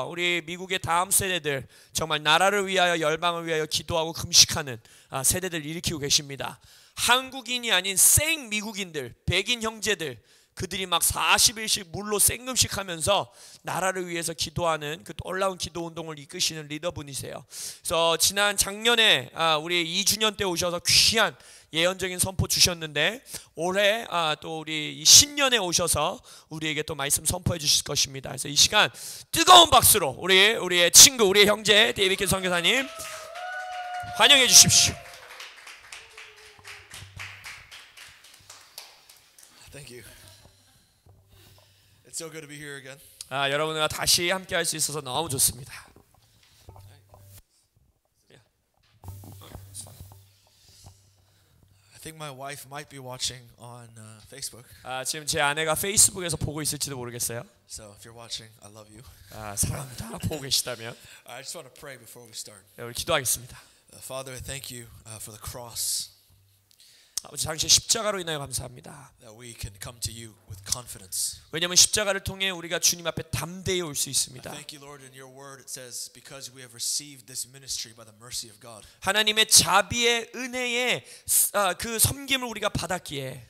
우리 미국의 다음 세대들 정말 나라를 위하여 열방을 위하여 기도하고 금식하는 세대들 일으키고 계십니다. 한국인이 아닌 생 미국인들, 백인 형제들, 그들이 막 40일씩 물로 생금식하면서 나라를 위해서 기도하는 그 놀라운 기도 운동을 이끄시는 리더분이세요. 그래서 작년에 우리 2주년 때 오셔서 귀한 예언적인 선포 주셨는데 올해 또 우리 신년에 오셔서 우리에게 또 말씀 선포해 주실 것입니다. 그래서 이 시간 뜨거운 박수로 우리의 친구, 우리의 형제 데이비드 선교사님 환영해 주십시오. Thank you. It's so good to be here again. 여러분과 다시 함께 할 수 있어서 너무 좋습니다. I think my wife might be watching on Facebook. 지금 제 아내가 페이스북에서 보고 있을지도 모르겠어요. So if you're watching, I love you. 사랑합니다. 보고 계시다면 I just want to pray before we start. 우리 기도하겠습니다. Father, thank you for the cross. 아버지, 당신 십자가로 인하여 감사합니다. That we can come to you with confidence. 왜냐하면 십자가를 통해 우리가 주님 앞에 담대히 올 수 있습니다. Thank you, Lord. In your word, it says, because we have received this ministry by the mercy of God. 하나님의 자비의 은혜의 그 섬김을 우리가 받았기에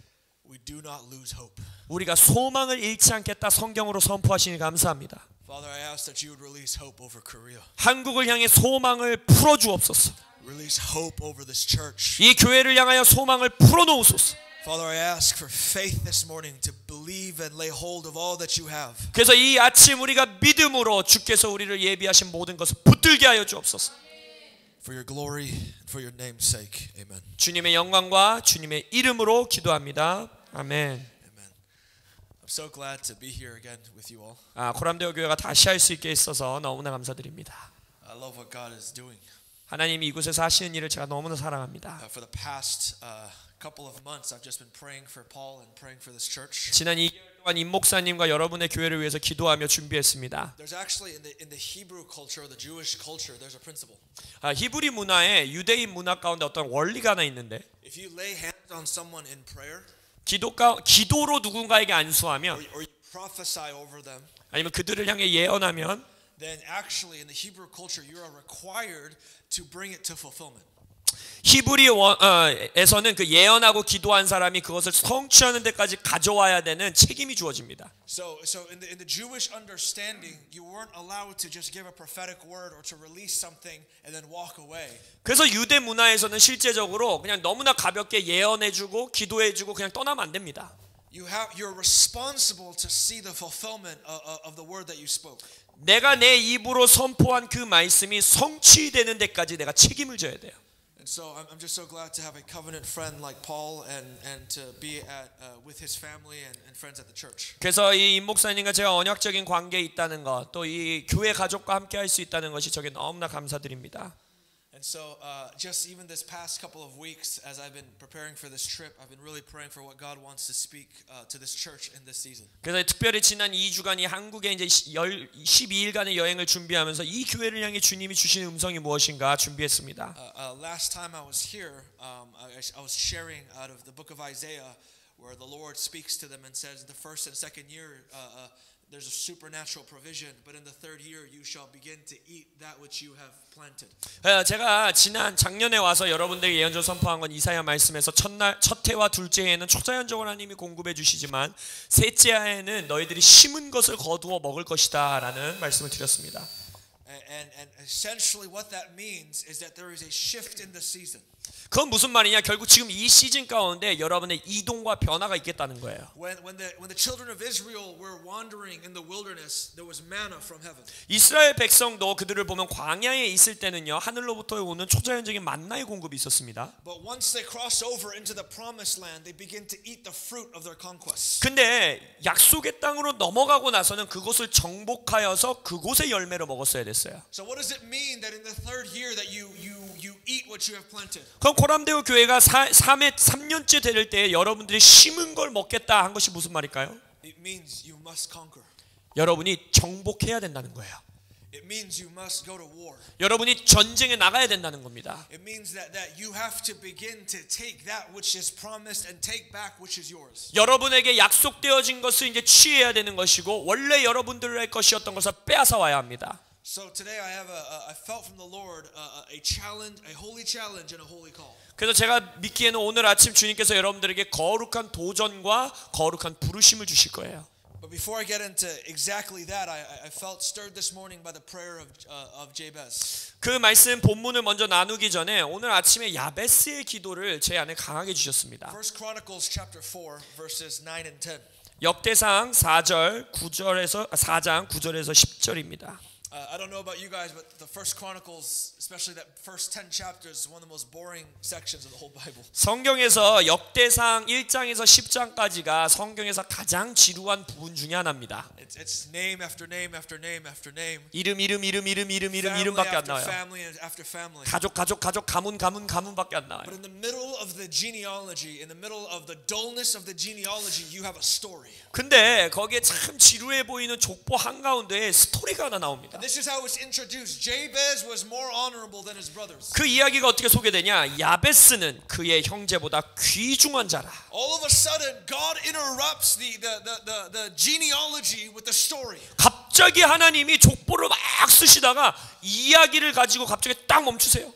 We do not lose hope. 우리가 소망을 잃지 않겠다 성경으로 선포하시니 감사합니다. Father, I ask that you would release hope over Korea. 한국을 향해 소망을 풀어 주옵소서. Release hope over this church. 이 교회를 향하여 소망을 풀어 놓으소서. Father, I ask for faith this morning to believe and lay hold of all that you have. 그래서 이 아침 우리가 믿음으로 주께서 우리를 예비하신 모든 것을 붙들게 하여 주옵소서. For your glory and for your name's sake. Amen. 주님의 영광과 주님의 이름으로 기도합니다. 아멘. Amen. I'm so glad to be here again with you all. 코람데오 교회가 다시 할 수 있게 있어서 너무나 감사드립니다. I love what God is doing. 하나님이 이곳에서 하시는 일을 제가 너무나 사랑합니다. For the past couple of months, I've just been praying for Paul and praying for this church. 지난 2개월 동안 임 목사님과 여러분의 교회를 위해서 기도하며 준비했습니다. There's actually in the Hebrew culture, the Jewish culture, there's a principle. 히브리 문화에 유대인 문화 가운데 어떤 원리가 하나 있는데, If you lay hands on someone in prayer, 기도로 누군가에게 안수하면, or you prophesy over them, 아니면 그들을 향해 예언하면, then actually in the Hebrew culture, you are required to bring it to fulfillment. 히브리에서는 그 예언하고 기도한 사람이 그것을 성취하는 데까지 가져와야 되는 책임이 주어집니다. So in the Jewish understanding, you weren't allowed to just give a prophetic word or to release something and then walk away. 그래서 유대 문화에서는 실제적으로 그냥 너무나 가볍게 예언해주고 기도해주고 그냥 떠나면 안 됩니다. You're responsible to see the fulfillment of the word that you spoke. 내가 내 입으로 선포한 그 말씀이 성취되는 데까지 내가 책임을 져야 돼요. And so I'm just so glad to have a covenant friend like Paul and to be with his family and friends at the church. 그래서 이 임 목사님과 제가 언약적인 관계에 있다는 것, 또 이 교회 가족과 함께 할 수 있다는 것이 저게 너무나 감사드립니다. And so just even this past couple of weeks as I've been preparing for this trip, I've been really praying for what God wants to speak to this church in this season. 그래서 특별히 지난 2주간이 한국에 이제 12일간의 여행을 준비하면서 이 교회를 향해 주님이 주시는 음성이 무엇인가 준비했습니다. Last time I was here, I was sharing out of the book of Isaiah where the Lord speaks to them and says the first and second year there's a supernatural provision, but in the third year you shall begin to eat that which you have planted. 제가 작년에 와서 여러분들에게 예언적 선포한 건 이사야 말씀에서 첫 해와 둘째 해에는 초자연적으로 하나님이 공급해 주시지만 셋째 해에는 너희들이 심은 것을 거두어 먹을 것이다라는 말씀을 드렸습니다. And essentially what that means is that there is a shift in the season. 그건 무슨 말이냐? 결국 지금 이 시즌 가운데 여러분의 이동과 변화가 있겠다는 거예요. When the children of Israel were wandering in the wilderness, there was manna from heaven. 이스라엘 백성도 그들을 보면 광야에 있을 때는요 하늘로부터 오는 초자연적인 만나의 공급이 있었습니다. But once they cross over into the promised land, they begin to eat the fruit of their conquests. 근데 약속의 땅으로 넘어가고 나서는 그곳을 정복하여서 그곳의 열매를 먹었어야 됐어요. So what does it mean that in the third year that you eat what you have planted? 그럼 코람데오 교회가 3년째 될 때 여러분들이 심은 걸 먹겠다 한 것이 무슨 말일까요? It means you must conquer. 여러분이 정복해야 된다는 거예요. It means you must go to war. 여러분이 전쟁에 나가야 된다는 겁니다. It means that you have to begin to take that which is promised and take back which is yours. 여러분에게 약속되어진 것을 이제 취해야 되는 것이고 원래 여러분들의 것이었던 것을 빼앗아 와야 합니다. So today I felt from the Lord a challenge, a holy challenge and a holy call. 그래서 제가 믿기에는 오늘 아침 주님께서 여러분들에게 거룩한 도전과 거룩한 부르심을 주실 거예요. But before I get into exactly that, I felt stirred this morning by the prayer of Jabez. 그 말씀 본문을 먼저 나누기 전에 오늘 아침에 야베스의 기도를 제 안에 강하게 주셨습니다. First Chronicles chapter 4 verses 9 and 10. 역대상 4장 9절에서 10절입니다. I don't know about you guys, but the First Chronicles, especially that first 10 chapters, is one of the most boring sections of the whole Bible. 성경에서 역대상 1장에서 10장까지가 성경에서 가장 지루한 부분 중에 하나입니다. It's name after name after name after name. 이름밖에 안 나와요. Family after family. 가족 가문밖에 안 나와요. But in the middle of the genealogy, in the middle of the dullness of the genealogy, you have a story. 근데 거기에 참 지루해 보이는 족보 한가운데에 스토리가 하나 나옵니다. And this is how it's introduced. Jabez was more honorable than his brothers. 그 이야기가 어떻게 소개되냐? 야베스는 그의 형제보다 귀중한 자라. All of a sudden, God interrupts the genealogy with the story. 갑자기 하나님이 족보를 막 쓰시다가 이야기를 가지고 갑자기 딱 멈추세요.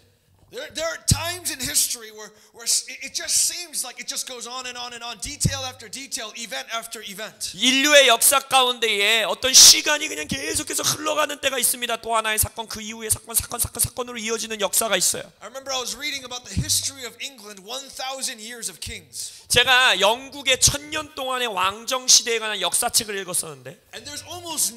There are times in history where it just seems like it just goes on and on and on, detail after detail, event after event. 인류의 역사 가운데에 어떤 시간이 그냥 계속해서 흘러가는 때가 있습니다. 또 하나의 사건, 그 이후의 사건으로 이어지는 역사가 있어요. I remember I was reading about the history of England, 1,000 years of kings. 제가 영국의 1000년 동안의 왕정 시대에 관한 역사책을 읽었었는데, And there's almost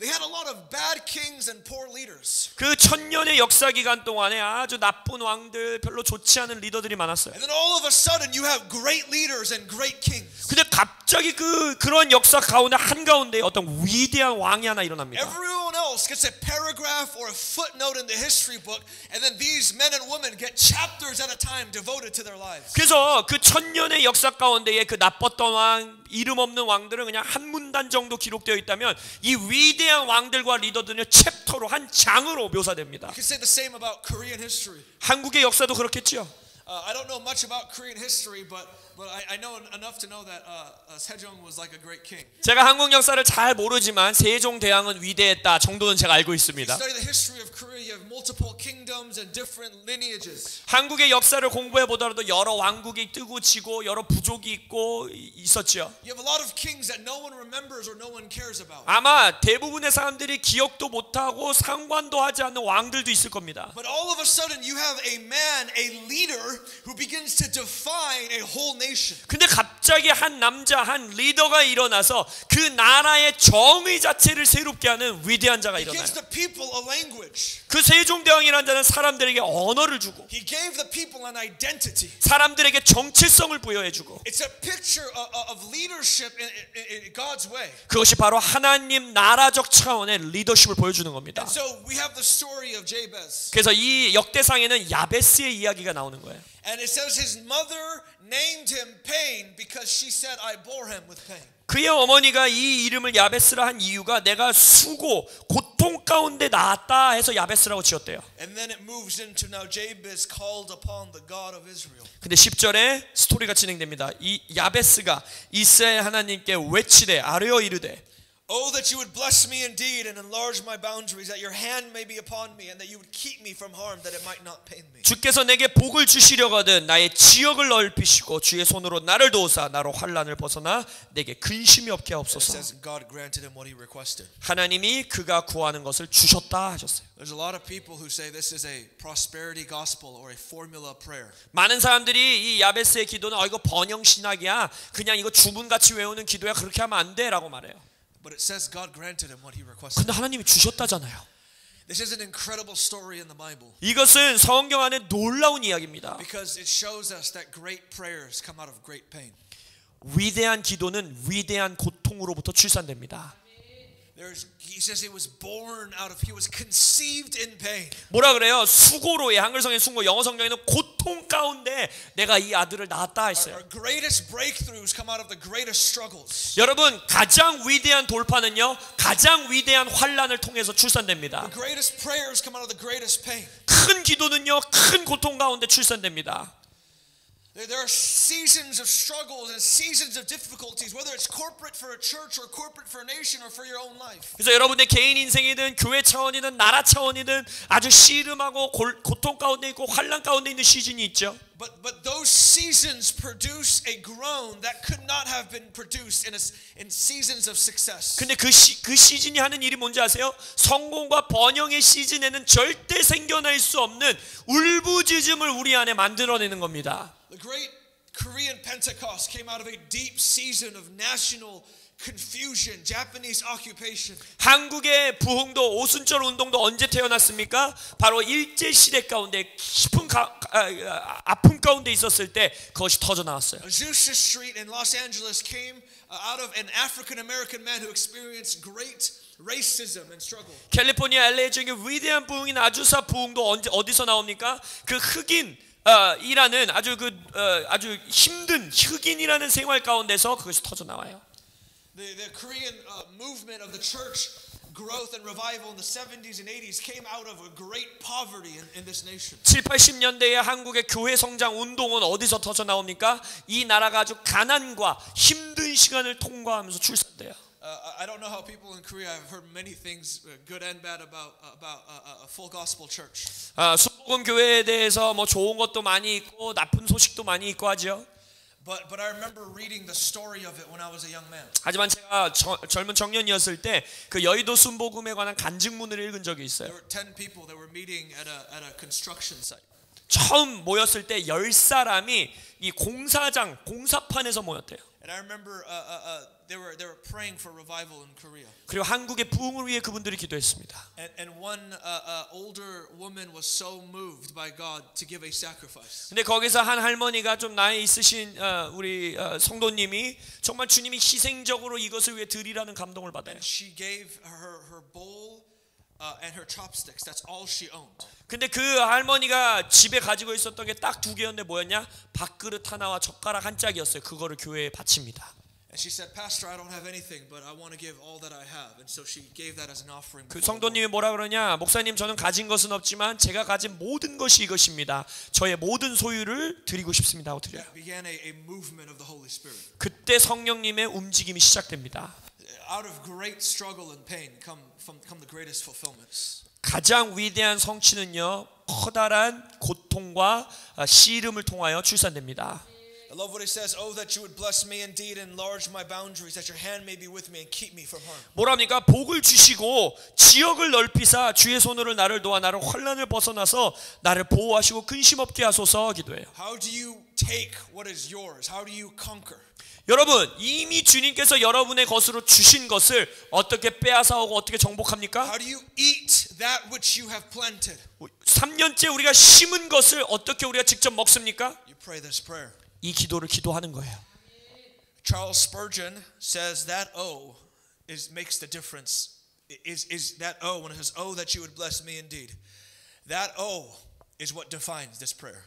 they had a lot of bad kings and poor leaders. 그 1000년의 역사 기간 동안에 아주 나쁜 왕들, 별로 좋지 않은 리더들이 많았어요. And then all of a sudden you have great leaders and great kings. 근데 갑자기 그런 역사 가운데 한가운데 어떤 위대한 왕이 하나 일어납니다. Everyone else gets a paragraph or a footnote in the history book, and then these men and women get chapters at a time devoted to their lives. 그래서 그 1000년의 역사 가운데에 그 나빴던 왕, 이름 없는 왕들은 그냥 한 문단 정도 기록되어 있다면 이 위대한 왕들과 리더들은 챕터로 한 장으로 묘사됩니다. You can say the same about Korean history. 한국의 역사도 그렇겠죠. I don't know much about Korean history, but I know enough to know that Sejong was like a great king. 제가 한국 역사를 잘 모르지만 세종대왕은 위대했다 정도는 제가 알고 있습니다. Study the history of Korea. You have multiple kingdoms and different lineages. 한국의 역사를 공부해 보더라도 여러 왕국이 뜨고 지고 여러 부족이 있고 있었죠. You have a lot of kings that no one remembers or no one cares about. 아마 대부분의 사람들이 기억도 못하고 상관도 하지 않는 왕들도 있을 겁니다. But all of a sudden you have a man, a leader who begins to define a whole nation. 근데 갑자기 한 남자, 한 리더가 일어나서 그 나라의 정의 자체를 새롭게 하는 위대한 자가 He 일어나요. gives the people a language. 그 세종대왕이라는 자는 사람들에게 언어를 주고 He gave the people an identity. 사람들에게 정체성을 부여해주고 It's a picture of leadership in God's way. 그것이 바로 하나님 나라적 차원의 리더십을 보여주는 겁니다. And so we have the story of Jabez. 그래서 이 역대상에는 야베스의 이야기가 나오는 거예요. And it says his mother named him Pain because she said, I bore him with pain. 그의 어머니가 이 이름을 야베스라 한 이유가 내가 수고, 고통 가운데 낳았다 해서 야베스라고 지었대요. And then it moves into now Jabez called upon the God of Israel. 근데 10절에 스토리가 진행됩니다. 이 야베스가 이스라엘 하나님께 외치되 아뢰어 이르되 Oh, that you would bless me indeed and enlarge my boundaries, that your hand may be upon me, and that you would keep me from harm, that it might not pain me. 주께서 내게 복을 주시려거든 나의 지역을 넓히시고 주의 손으로 나를 도우사 나로 환난을 벗어나 내게 근심이 없게 And it 하옵소서. says God granted him what he requested. 하나님이 그가 구하는 것을 주셨다 하셨어요. There's a lot of people who say this is a prosperity gospel or a formula prayer. 많은 사람들이 이 야베스의 기도는 이거 번영 신학이야. 그냥 이거 주문같이 외우는 기도야. 그렇게 하면 안 돼라고 말해요. But it says God granted him what he requested. 근데 하나님이 주셨다잖아요. This is an incredible story in the Bible 이것은 성경 안에 놀라운 이야기입니다. because it shows us that great prayers come out of great pain. 위대한 기도는 위대한 고통으로부터 출산됩니다. He says he was conceived in pain. 뭐라 그래요? 수고로의 한글 성경 수고, 영어 성경에는 고통 가운데 내가 이 아들을 낳았다 했어요. Our greatest breakthroughs come out of the greatest struggles. 여러분, 가장 위대한 돌파는요, 가장 위대한 환난을 통해서 출산됩니다. The greatest prayers come out of the greatest pain. 큰 기도는요, 큰 고통 가운데 출산됩니다. There are seasons of struggles and seasons of difficulties, whether it's corporate for a church or corporate for a nation or for your own life. 그래서 여러분의 개인 인생이든 교회 차원이든 나라 차원이든 아주 씨름하고 고통 가운데 있고 환난 가운데 있는 시즌이 있죠. But those seasons produce a groan that could not have been produced in seasons of success. 근데 그 시즌이 하는 일이 뭔지 아세요? 성공과 번영의 시즌에는 절대 생겨날 수 없는 울부짖음을 우리 안에 만들어내는 겁니다. The great Korean Pentecost came out of a deep season of national confusion, Japanese occupation. 한국의 부흥도 오순절 운동도 언제 태어났습니까? 바로 일제 시대 가운데 깊은 아픔 가운데 있었을 때 그것이 터져 나왔어요. Azusa Street in Los Angeles came out of an African American man who experienced great racism and struggle. 캘리포니아 LA 중에 위대한 부흥인 아주사 부흥도 어디서 나옵니까? 그 흑인 이라는 아주 힘든 흑인이라는 생활 가운데서 그것이 터져 나와요. The Korean movement of the church growth and revival in the 70s and 80s came out of a great poverty in this nation. 7, 80년대의 한국의 교회 성장 운동은 어디서 터져 나옵니까? 이 나라가 아주 가난과 힘든 시간을 통과하면서 출산돼요. I don't know how people in Korea have heard many things, good and bad, about a full gospel church. 순복음 교회에 대해서 뭐 좋은 것도 많이 있고 나쁜 소식도 많이 있고 하죠. But I remember reading the story of it when I was a young man. 하지만 제가 젊은 청년이었을 때 그 여의도 순복음에 관한 간증문을 읽은 적이 있어요. There were 10 people that were meeting at a construction site. 처음 모였을 때 10사람이 이 공사판에서 모였대요. And I remember they were praying for revival in Korea. 그리고 한국의 부흥을 위해 그분들이 기도했습니다. And one older woman was so moved by God to give a sacrifice. 근데 거기서 한 할머니가 좀 나이 있으신 우리 성도님이 정말 주님이 희생적으로 이것을 위해 드리라는 감동을 받아요. And she gave her bowl and her chopsticks. That's all she owned. 근데 그 할머니가 집에 가지고 있었던 게 딱 2개였는데 뭐였냐? 밥그릇 하나와 젓가락 한 짝이었어요. 그거를 교회에 바칩니다. And she said, Pastor, I don't have anything, but I want to give all that I have. And so she gave that as an offering. 그 성도님이 뭐라 그러냐? 목사님, 저는 가진 것은 없지만 제가 가진 모든 것이 이것입니다. 저의 모든 소유를 드리고 싶습니다 하고 드려요. Began a movement of the Holy Spirit. 그때 성령님의 움직임이 시작됩니다. Out of great struggle and pain come the greatest fulfillments. 가장 위대한 성취는요, 커다란 고통과 씨름을 통하여 출산됩니다. I love what he says. Oh, that you would bless me indeed and enlarge my boundaries, that your hand may be with me and keep me from harm. 뭐랍니까? 복을 주시고 지역을 넓히사 주의 손으로 나를 도와 나를 환난을 벗어나서 나를 보호하시고 근심 없게 하소서 기도해요. How do you take what is yours? How do you conquer? 여러분, 이미 주님께서 여러분의 것으로 주신 것을 어떻게 빼앗아오고 어떻게 정복합니까? How do you eat that which you have planted? 3년째 우리가 심은 것을 어떻게 우리가 직접 먹습니까? You pray this prayer. 이 기도를 기도하는 거예요. Charles Spurgeon says that O makes the difference. Is that O when it says oh that you would bless me indeed? That O is what defines this prayer.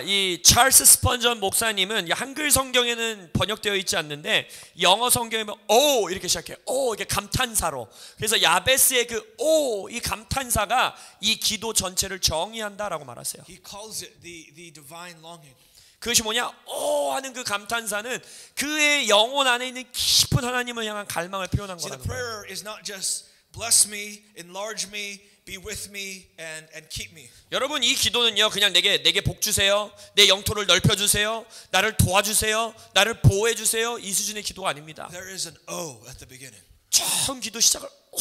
이 찰스 스펀전 목사님은 한글 성경에는 번역되어 있지 않는데 영어 성경에는 오 이렇게 시작해요. 오 이게 감탄사로. 그래서 야베스의 그 오 이 감탄사가 이 기도 전체를 정의한다라고 말하세요. He calls it the divine longing. 그것이 뭐냐? 오 하는 그 감탄사는 그의 영혼 안에 있는 깊은 하나님을 향한 갈망을 표현한 See, 거라는 the 거예요. prayer is not just bless me, enlarge me, be with me, and keep me. 여러분 이 기도는요 그냥 내게 복 주세요, 내 영토를 넓혀 주세요, 나를 도와주세요, 나를 보호해 주세요 이 수준의 기도가 아닙니다. There is an O at the beginning. 처음 기도 시작을 오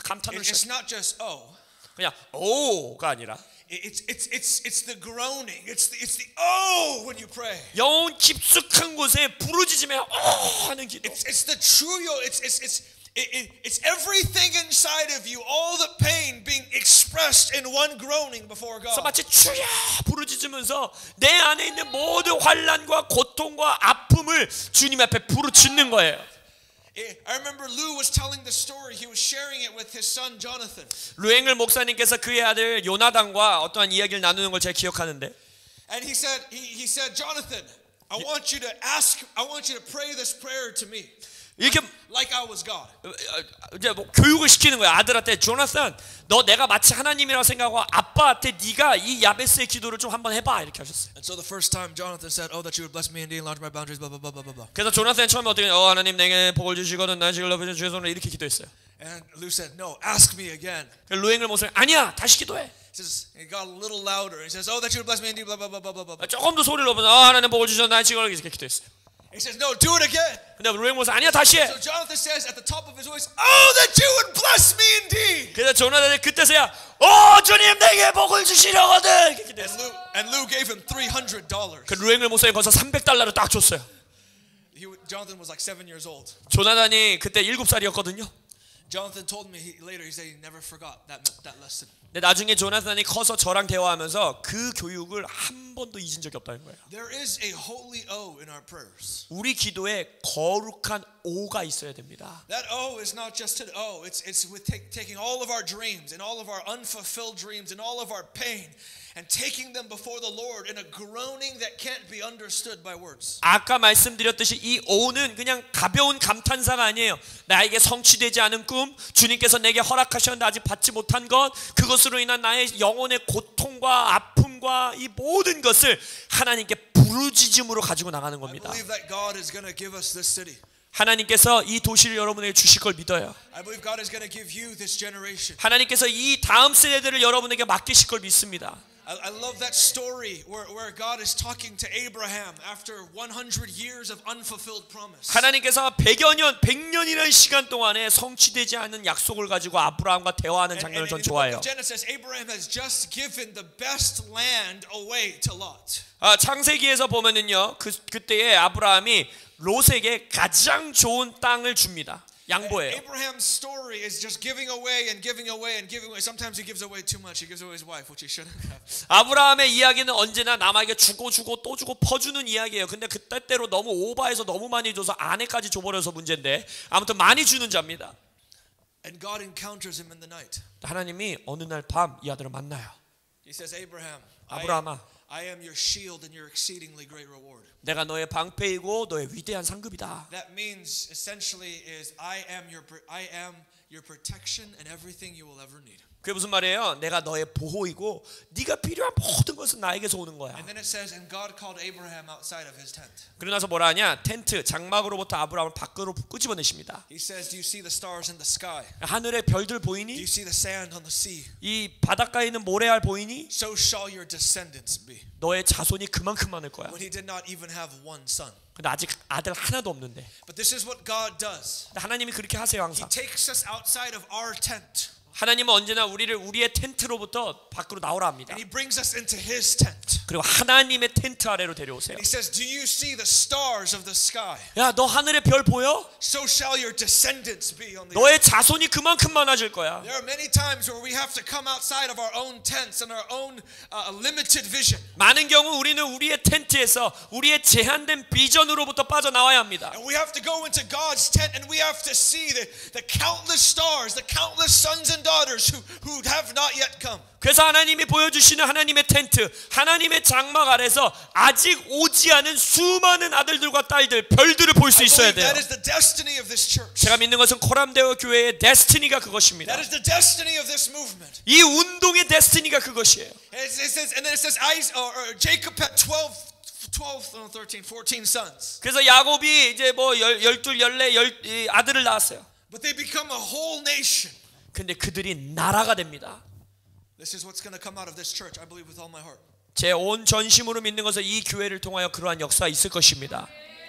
감탄으로 It's 시작. not just O. 그냥 오가 아니라 It's the groaning. It's the oh when you pray. 영혼 깊숙한 곳에 부르짖으며 오 하는 기도. It's the true yo. It's everything inside of you, all the pain being expressed in one groaning before 그래서 God. 마치 주야 부르짖으면서 내 안에 있는 모든 환난과 고통과 아픔을 주님 앞에 부르짖는 거예요. I remember Lou was telling the story. He was sharing it with his son Jonathan. 루앵글 목사님께서 그의 아들 요나단과 어떠한 이야기를 나누는 걸 제가 기억하는데 And he said, Jonathan, I want you to pray this prayer to me. 이렇게 Like I was God. 이제 뭐 교육을 시키는 거야. 아들한테 조나산, 너 내가 마치 하나님이라고 생각하고 아빠한테 네가 이 야베스의 기도를 좀 한번 해봐 이렇게 하셨어요. And so the first time Jonathan said, "Oh, that you would bless me indeed, enlarge my boundaries, blah blah blah blah blah." 그래서 조나산 처음에 어떻게 하나님 내게 복을 주시거든 나 지금 높여주신 주의 손으로 이렇게 기도했어요. And Lou said, "No, ask me again." 루앵글 목사님 아니야 다시 기도해. He says it got a little louder. He says, "Oh, that you would bless me indeed, blah blah blah blah blah blah." 조금 더 소리를 높여서 하나님 복을 주셔 나 지금 이렇게 기도했어요. He says, "No, do it again." 근데 루앵글 목사 아니야 다시 해. So Jonathan says at the top of his voice, "Oh, that you would bless me indeed." 그래서 조나단이 그때서야 주님 내게 복을 주시려거든 이렇게 기도했어요. And Lou gave him $300. 그 루앵글 목사님 거기서 $300를 딱 줬어요. Jonathan was like 7 years old. 조나단이 그때 7살이었거든요. Jonathan told me later. He said he never forgot that lesson. 근데 나중에 조나단이 커서 저랑 대화하면서 그 교육을 한 번도 잊은 적이 없다는 거예요. There is a holy O in our prayers. 우리 기도에 거룩한 O가 있어야 됩니다. That O is not just an O. It's with taking all of our dreams and all of our unfulfilled dreams and all of our pain and taking them before the Lord in a groaning that can't be understood by words. 아까 말씀드렸듯이 이 O는 그냥 가벼운 감탄사가 아니에요. 나에게 성취되지 않은 꿈, 주님께서 내게 허락하셨는데 아직 받지 못한 것, 그것으로 인한 나의 영혼의 고통과 아픔과 이 모든 것을 하나님께 부르짖음으로 가지고 나가는 I 겁니다. believe that God is going to give us this city. 하나님께서 이 도시를 여러분에게 주실 걸 믿어요. I believe God is going to give you this generation. 하나님께서 이 다음 세대들을 여러분에게 맡기실 걸 믿습니다. I love that story where God is talking to Abraham after 100 years of unfulfilled promise. 하나님께서 100년이라는 시간 동안에 성취되지 않은 약속을 가지고 아브라함과 대화하는 장면을 전 in the book 좋아해요. of Genesis, Abraham has just given the best land away to Lot. 창세기에서 보면은요, 그때에 아브라함이 롯에게 가장 좋은 땅을 줍니다. 양보해요. Abraham's story is just giving away and giving away and giving away. Sometimes he gives away too much. He gives away his wife, which he shouldn't have. 아브라함의 이야기는 언제나 남에게 주고 또 주고 퍼주는 이야기예요. 근데 그 때때로 너무 오버해서 너무 많이 줘서 아내까지 줘버려서 문제인데 아무튼 많이 주는 자입니다. And God encounters him in the night. 하나님이 어느 날 밤 이 아들을 만나요. He says, Abraham, 아브라함아, I am your shield and your exceedingly great reward. 내가 너의 방패이고 너의 위대한 상급이다. That means essentially is I am your protection and everything you will ever need. 그게 무슨 말이에요? 내가 너의 보호이고 네가 필요한 모든 것은 나에게서 오는 거야. And then it says, and God called Abraham outside of his tent. 그러고 나서 뭐라 하냐? 텐트 장막으로부터 아브라함을 밖으로 끄집어내십니다. He says, do you see the stars in the sky? 하늘의 별들 Do 보이니? you see the sand on the sea? 이 바닷가에 있는 모래알 보이니? So shall your descendants be. 너의 자손이 그만큼 많을 거야. But he did not even have one son. 근데 아직 아들 하나도 없는데. But this is what God does. 하나님이 그렇게 하세요 He 항상. takes us outside of our tent. 하나님은 언제나 우리의 텐트로부터 밖으로 나오라 합니다. And he brings us into his tent. 그리고 하나님의 텐트 아래로 데려오세요. And he says, do you see the stars of the sky? 야, 너 하늘의 별 보여? So shall your descendants be on the earth. 너의 자손이 그만큼 많아질 거야. There are many times where we have to come outside of our own tents and our own limited vision. 많은 경우 우리는 우리의 텐트에서 우리의 제한된 비전으로부터 빠져나와야 합니다. And we have to go into God's tent and we have to see the countless stars, the countless sons and daughters who have not yet come. 그래서 하나님이 보여주시는 하나님의 텐트, 하나님의 장막 아래서 아직 오지 않은 수많은 아들들과 딸들, 별들을 볼 수 있어야 돼요. That is the destiny of this church. 제가 믿는 것은 코람데오 교회의 데스티니가 그것입니다. That is the destiny of this movement. 이 운동의 데스티니가 그것이에요. And then it says Jacob had 13, 14 sons. 그래서 야곱이 이제 뭐 12, 14 아들을 낳았어요. But they become a whole nation. 근데 그들이 나라가 됩니다. This is what's going to come out of this church. I believe with all my heart. 제 온 전심으로 믿는 것은 이 교회를 통하여 그러한 역사가 있을 것입니다.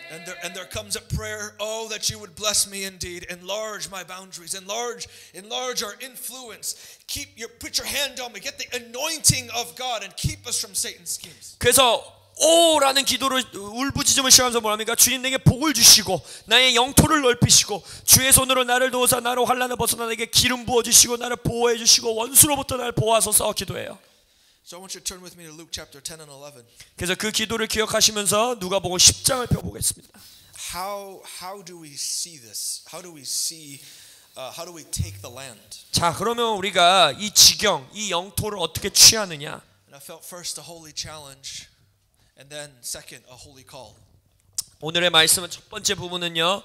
And there comes a prayer, oh, that you would bless me indeed, enlarge my boundaries, enlarge our influence, put your hand on me, get the anointing of God and keep us from Satan's schemes. 그래서 오라는 기도를 울부짖음을 시작하면서 뭐합니까? 주님 내게 복을 주시고 나의 영토를 넓히시고 주의 손으로 나를 도우사 나로 환난을 벗어나 내게 기름 부어 주시고 나를 보호해 주시고 원수로부터 나를 보호하소서 기도해요. So I want you to turn with me to Luke chapter 10 and 11. 그래서 그 기도를 기억하시면서 누가복음 10장을 펴보겠습니다. how do we see this? How do we take the land? 자, 그러면 우리가 이 지경, 이 영토를 어떻게 취하느냐? And I felt first a holy challenge, and then second a holy call. 오늘의 말씀은 첫 번째 부분은요,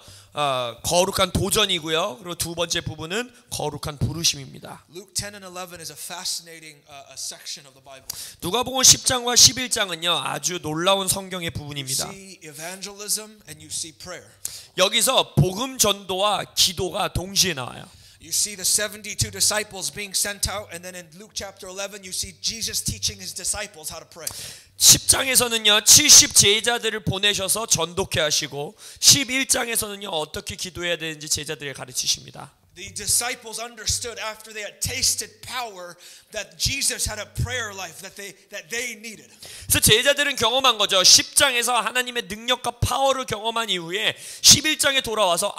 거룩한 도전이고요. 그리고 두 번째 부분은 거룩한 부르심입니다. Luke 10 and 11 is a fascinating a section of the Bible. 누가복음 10장과 11장은요, 아주 놀라운 성경의 부분입니다. You see evangelism and you see prayer. 여기서 복음 전도와 기도가 동시에 나와요. You see the 72 disciples being sent out, and then in Luke chapter 11 you see Jesus teaching his disciples how to pray. 10장에서는요 70 제자들을 보내셔서 전도케 하시고 11장에서는요 어떻게 기도해야 되는지 제자들에게 가르치십니다. The disciples understood after they had tasted power that Jesus had a prayer life that they needed. 그래서 제자들은 경험한 거죠. 10장에서 하나님의 능력과 파워를 경험한 이후에 11장에 돌아와서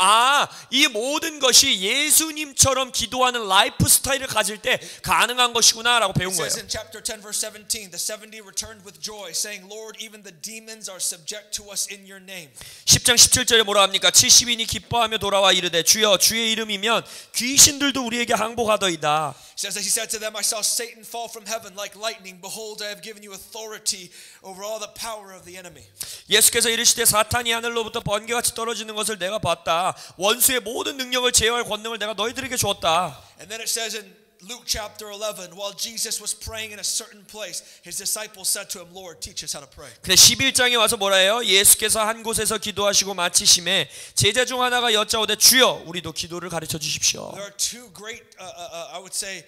이 모든 것이 예수님처럼 기도하는 라이프 스타일을 가질 때 가능한 것이구나라고 배운 거예요. It says in chapter 10 verse 17, the 70 returned with joy, saying, "Lord, even the demons are subject to us in your name." 10장 17절에 뭐라 합니까? 70인이 기뻐하며 돌아와 이르되 주여 주의 이름이면 귀신들도 우리에게 항복하더이다. He said to them, I saw Satan fall from heaven like lightning. Behold, I have given you authority over all the power of the enemy. 예수께서 이르시되 사탄이 하늘로부터 번개같이 떨어지는 것을 내가 봤다. 원수의 모든 능력을 제어할 권능을 내가 너희들에게 주었다. And then it says in Luke chapter 11, while Jesus was praying in a certain place, his disciples said to him, Lord, teach us how to pray. 근데 11장에 와서 뭐라 해요? 예수께서 한 곳에서 기도하시고 마치심에 제자 중 하나가 여짜오되 주여 우리도 기도를 가르쳐 주십시오. There are two great, I would say,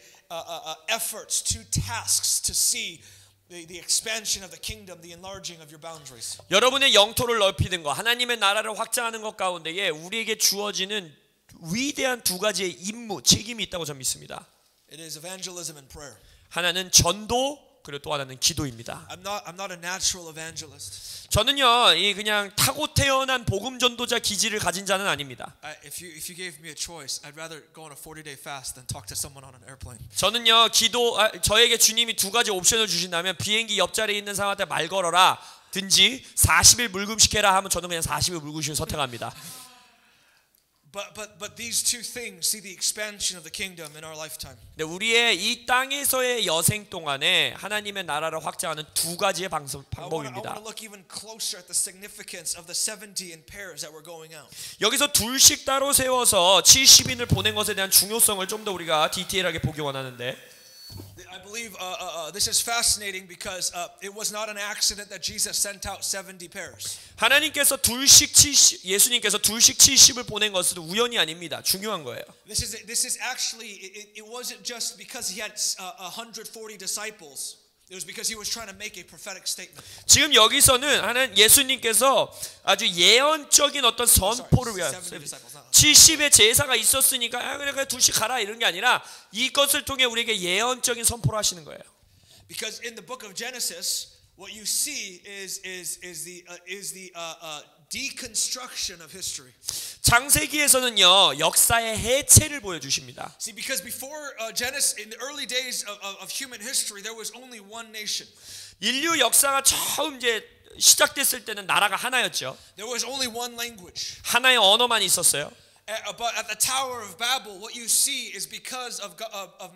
efforts, two tasks to see the expansion of the kingdom, the enlarging of your boundaries. 여러분의 영토를 넓히는 것, 하나님의 나라를 확장하는 것 가운데에 우리에게 주어지는 위대한 두 가지의 임무, 책임이 있다고 저는 믿습니다. It is evangelism and prayer. 하나는 전도, 그리고 또 하나는 기도입니다. I'm not a natural evangelist. 저는요, 이 그냥 타고 태어난 복음 전도자 기질을 가진 자는 아닙니다. If you gave me a choice, I'd rather go on a 40-day fast than talk to someone on an airplane. 저는요, 저에게 주님이 두 가지 옵션을 주신다면 비행기 옆자리에 있는 사람한테 말 걸어라 든지 40일 물금식해라 하면 저는 그냥 40일 물금식을 선택합니다. But these two things see the expansion of the kingdom in our lifetime. 네, 우리의 이 땅에서의 여생 동안에 하나님의 나라를 확장하는 두 가지의 I want 방법입니다. to look even closer at the significance of the 70 in pairs that were going out. 여기서 둘씩 따로 세워서 70인을 보낸 것에 대한 중요성을 좀 더 우리가 디테일하게 보기 원하는데 I believe this is fascinating because it was not an accident that Jesus sent out 70 pairs. 하나님께서 예수님께서 둘씩 70을 보낸 것은 우연이 아닙니다. 중요한 거예요. This is actually it wasn't just because he had 140 disciples. It was because he was trying to make a prophetic statement. 지금 여기서는 예수님께서 아주 예언적인 어떤 선포를 위한 70의 제사가 있었으니까 그래 둘씩 가라 이런 게 아니라 이것을 통해 우리에게 예언적인 선포를 하시는 거예요. Because in the book of Genesis, what you see is the deconstruction of history. 창세기에서는요 역사의 해체를 보여주십니다. See, because before Genesis, in the early days of human history, there was only one nation. 인류 역사가 처음 이제 시작됐을 때는 나라가 하나였죠. There was only one language. 하나의 언어만 있었어요. But at the Tower of Babel, what you see is because of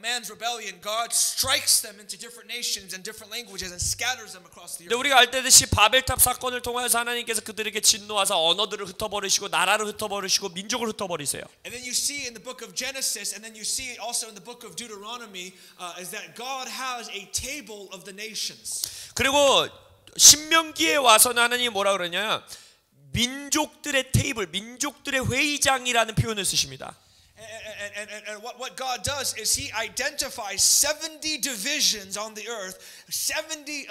man's rebellion, God strikes them into different nations and different languages and scatters them across the 근데 earth. 우리가 알듯이 바벨탑 사건을 통해서 하나님께서 그들에게 진노하사 언어들을 흩어버리시고 나라를 흩어버리시고 민족을 흩어버리세요. And then you see in the book of Genesis, and then you see also in the book of Deuteronomy, is that God has a table of the nations. 그리고 신명기에 와서는 하나님이 뭐라 그러냐? 민족들의 테이블, 민족들의 회의장이라는 표현을 쓰십니다. And what God does is He identifies 70 divisions on the earth. 70,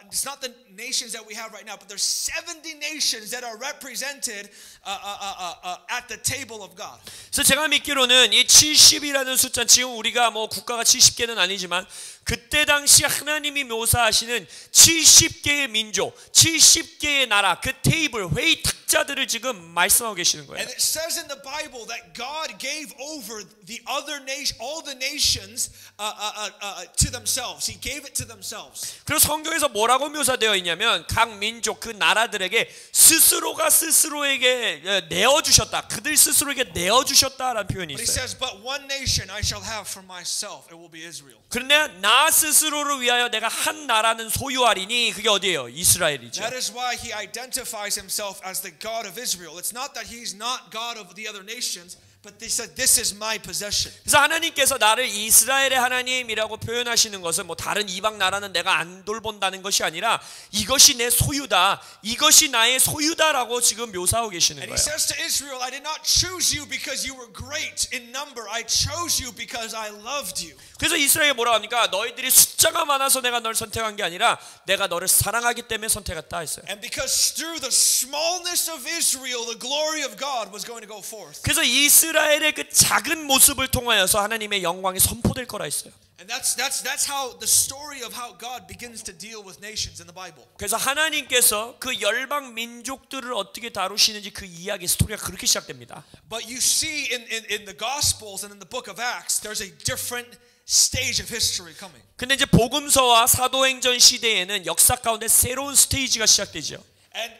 it's not the nations that we have right now, but there's 70 nations that are represented at the table of God. 그래서 제가 믿기로는 이 70이라는 숫자, 지금 우리가 뭐 국가가 70개는 아니지만 그때 당시 하나님이 묘사하시는 70개의 민족, 70개의 나라, 그 테이블, 회의 탁자들을 지금 말씀하고 계시는 거예요. And it says in the Bible that God gave over the other nation, all the nations, to themselves. He gave it to themselves. 그리고 성경에서 뭐라고 묘사되어 있냐면 각 민족 그 나라들에게 스스로가 스스로에게 내어주셨다. 그들 스스로에게 내어주셨다라는 표현이 But he 있어요. says, but one nation I shall have for myself. It will be Israel. 그런데 나 스스로를 위하여 내가 한 나라는 소유하리니 그게 어디예요? 이스라엘이죠. That is why he identifies himself as the God of Israel. It's not that he's not God of the other nations, but they said this is my possession. 그래서 하나님께서 나를 이스라엘의 하나님이라고 표현하시는 것은 뭐 다른 이방 나라는 내가 안 돌본다는 것이 아니라 이것이 내 소유다. 이것이 나의 소유다라고 지금 묘사하고 계시는 And he 거예요. says to Israel, I did not choose you because you were great in number. I chose you because I loved you. 그래서 이스라엘이 뭐라고 합니까? 너희들이 숫자가 많아서 내가 널 선택한 게 아니라 내가 너를 사랑하기 때문에 선택했다 했어요. And because through the smallness of Israel, the glory of God was going to go forth. 그래서 이스라엘의 그 작은 모습을 통하여서 하나님의 영광이 선포될 거라 했어요. And that's how the story of how God begins to deal with nations in the Bible. 그래서 하나님께서 그 열방 민족들을 어떻게 다루시는지 그 이야기 스토리가 그렇게 시작됩니다. But you see in the Gospels and in the book of Acts, there's a different stage of history coming. 근데 이제 복음서와 사도행전 시대에는 역사 가운데 새로운 스테이지가 시작되죠. And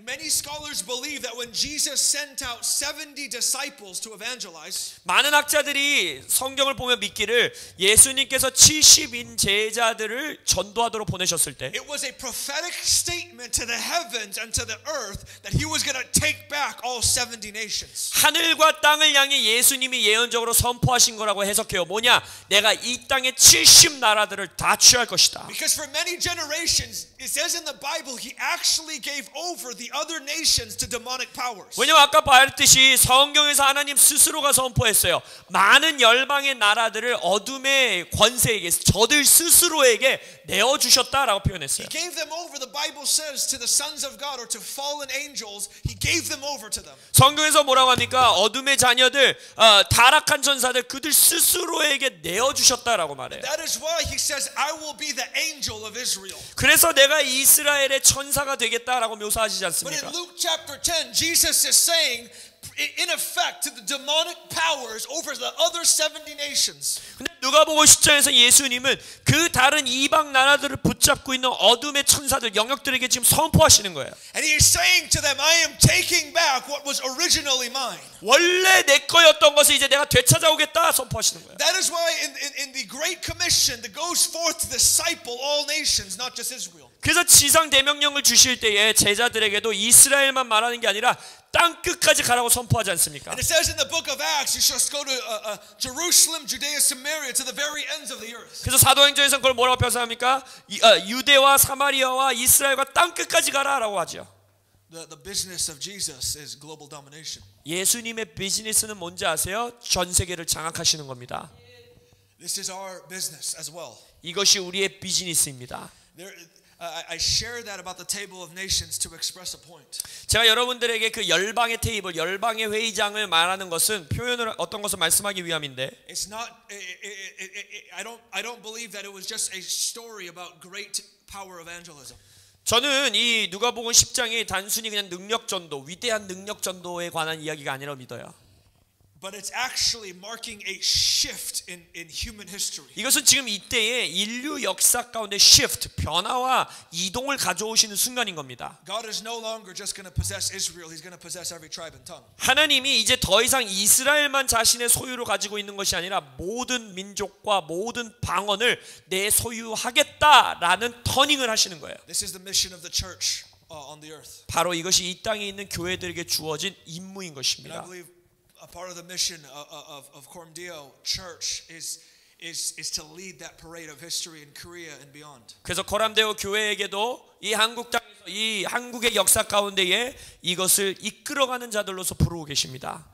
many scholars believe that when Jesus sent out 70 disciples to evangelize, 많은 학자들이 성경을 보며 믿기를 예수님께서 70인 제자들을 전도하도록 보내셨을 때 it was a prophetic statement to the heavens and to the earth that he was going to take back all 70 nations. 하늘과 땅을 향해 예수님이 예언적으로 선포하신 거라고 해석해요. 뭐냐? 내가 이 땅의 70 나라들을 다 취할 것이다. Because for many generations, it says in the Bible, he actually gave over the other nations to demonic powers. 왜냐면 아까 봤듯이 성경에서 하나님 스스로가 선포했어요. 많은 열방의 나라들을 어둠의 권세에게 저들 스스로에게 내어주셨다라고 표현했어요. He gave them over, the Bible says, to the sons of God or to fallen angels. He gave them over to them. 성경에서 뭐라고 합니까? 어둠의 자녀들, 타락한 전사들 그들 스스로에게 내어주셨다라고 말해요. That is why he says, I will be the angel of Israel. 그래서 내가 이스라엘의 천사가 되겠다라고 묘사하시지 But 않습니까? in Luke chapter 10, Jesus is saying, in effect, to the demonic powers over the other 70 nations. 근데 누가복음 10장에서 예수님은 그 다른 이방 나라들을 붙잡고 있는 어둠의 천사들 영역들에게 지금 선포하시는 거예요. And he is saying to them, I am taking back what was originally mine. 원래 내 거였던 것을 이제 내가 되찾아오겠다 선포하시는 거예요. That is why in the Great Commission that goes forth to disciple all nations, not just Israel. 그래서 지상 대명령을 주실 때에 제자들에게도 이스라엘만 말하는 게 아니라 땅 끝까지 가라고 선포하지 않습니까? And it says in the book of Acts, you shall go to Jerusalem, Judea, Samaria, to the very ends of the earth. 그래서 사도행전에서 그걸 뭐라고 표현합니까? 유대와 사마리아와 이스라엘과 땅 끝까지 가라라고 하죠. The business of Jesus is global domination. 예수님의 비즈니스는 뭔지 아세요? 전 세계를 장악하시는 겁니다. This is our business as well. 이것이 우리의 비즈니스입니다. I share that about the table of nations to express a point. 제가 여러분들에게 그 열방의 테이블, 열방의 회의장을 말하는 것은 표현을 어떤 것을 말씀하기 위함인데 It's not. I don't believe that it was just a story about great power evangelism. 저는 이 누가복음 10장이 단순히 그냥 능력 전도, 위대한 능력 전도에 관한 이야기가 아니라고 믿어요. But it's actually marking a shift in human history. 이것은 지금 이때의 인류 역사 가운데 shift, 변화와 이동을 가져오시는 순간인 겁니다. God is no longer just going to possess Israel. He's going to possess every tribe and tongue. 하나님이 이제 더 이상 이스라엘만 자신의 소유로 가지고 있는 것이 아니라 모든 민족과 모든 방언을 내 소유하겠다라는 터닝을 하시는 거예요. This is the mission of the church on the earth. 바로 이것이 이 땅에 있는 교회들에게 주어진 임무인 And I 것입니다. believe a part of the mission of Coram Deo Church is to lead that parade of history in Korea and beyond. 그래서 코람데오 교회에게도 이 한국 땅에서 이 한국의 역사 가운데에 이것을 이끌어가는 자들로서 부르고 계십니다.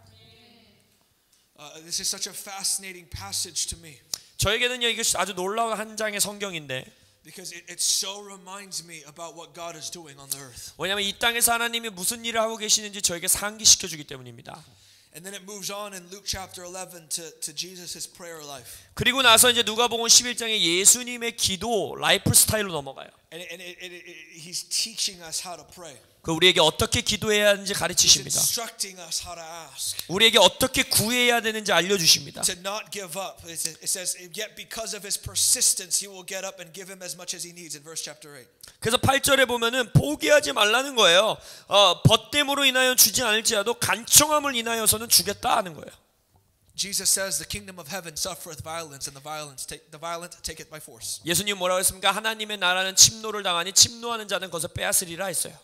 This is such a fascinating passage to me 저에게는요 이것이 아주 놀라운 한 장의 성경인데 because it so reminds me about what God is doing on the earth. 왜냐하면 이 땅에서 하나님이 무슨 일을 하고 계시는지 저에게 상기시켜 주기 때문입니다. And then it moves on in Luke chapter 11 to Jesus' prayer life. 그리고 나서 이제 누가복음 11장에 예수님의 기도 라이프 스타일로 넘어가요. And he's teaching us how to pray. 그 우리에게 어떻게 기도해야 하는지 He's 가르치십니다. instructing us how to ask. 우리에게 어떻게 구해야 되는지 알려주십니다. To not give up. It says, yet because of his persistence, he will get up and give him as much as he needs in verse chapter 8. 그래서 8절에 보면은 포기하지 말라는 거예요. 벗됨으로 인하여 주지 않을지라도 간청함을 인하여서는 주겠다 하는 거예요. Jesus says the kingdom of heaven suffereth violence and the violent take it by force. 예수님 뭐라고 했습니까? 하나님의 나라는 침노를 당하니 침노하는 자는 그것을 빼앗으리라 했어요.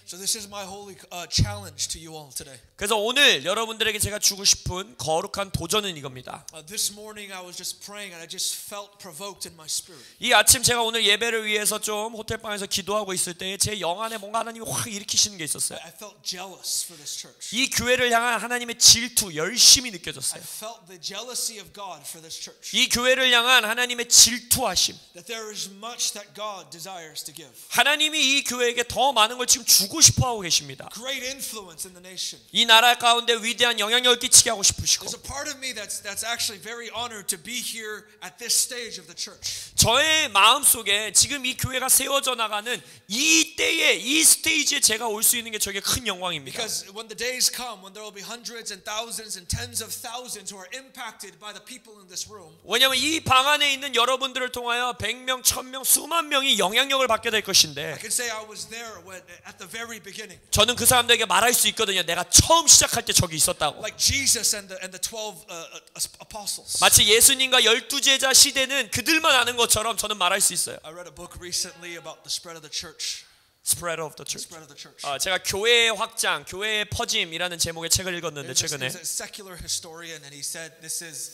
So this is my holy challenge to you all today. 그래서 오늘 여러분들에게 제가 주고 싶은 거룩한 도전은 이겁니다. This morning I was just praying and I just felt provoked in my spirit. 이 아침 제가 오늘 예배를 위해서 좀 호텔방에서 기도하고 있을 때 제 영 안에 뭔가 하나님이 확 일으키시는 게 있었어요. I felt jealous for this church. 이 교회를 향한 하나님의 질투, 열심이 느껴졌어요. I felt the jealousy of God for this church. 이 교회를 향한 하나님의 질투하심. That there is much that God desires to give. 하나님이 이 교회에게 더 많은 걸 지금 주고 싶어 하고 계십니다. Great influence in the nation. 이 나라 가운데 위대한 영향력을 끼치게 하고 싶으시고. There's a part of me that's actually very honored to be here at this stage of the church. 저의 마음속에 지금 이 교회가 세워져 나가는 이 때에 이 스테이지에 제가 올 수 있는 게 저에게 큰 영광입니다. Because when the days come when there will be hundreds and thousands and tens of thousands who are impacted by the people in this room. 왜냐하면 이 방 안에 있는 여러분들을 통하여 100명, 1000명, 수만 명이 영향력을 받게 될 것인데 I can say I was there at the very beginning. 저는 그 사람들에게 말할 수 있거든요. 내가 처음 시작할 때 저기 있었다고. Like Jesus and the 12 apostles. 마치 예수님과 12제자 시대는 그들만 아는 것처럼 저는 말할 수 있어요. I read a book recently about the spread of the church. Spread of the church. Spread of the church. 제가 교회의 확장, 교회의 퍼짐이라는 제목의 책을 읽었는데 최근에 There's a secular historian and he said this is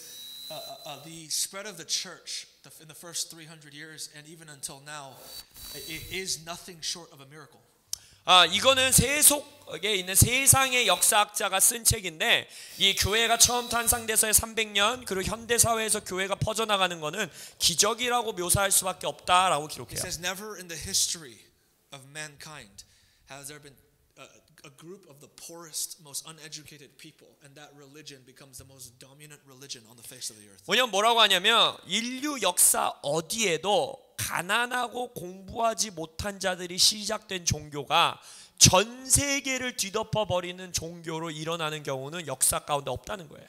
the spread of the church in the first 300 years and even until now it is nothing short of a miracle. 이거는 세속에 있는 세상의 역사학자가 쓴 책인데 이 교회가 처음 탄생돼서의 300년 그리고 현대 사회에서 교회가 퍼져나가는 거는 기적이라고 묘사할 수밖에 없다라고 기록해요. It says never in the history of mankind has there been a group of the poorest, most uneducated people, and that religion becomes the most dominant religion on the face of the earth. 왜냐면 뭐라고 하냐면 인류 역사 어디에도 가난하고 공부하지 못한 자들이 시작된 종교가 전 세계를 뒤덮어 버리는 종교로 일어나는 경우는 역사 가운데 없다는 거예요.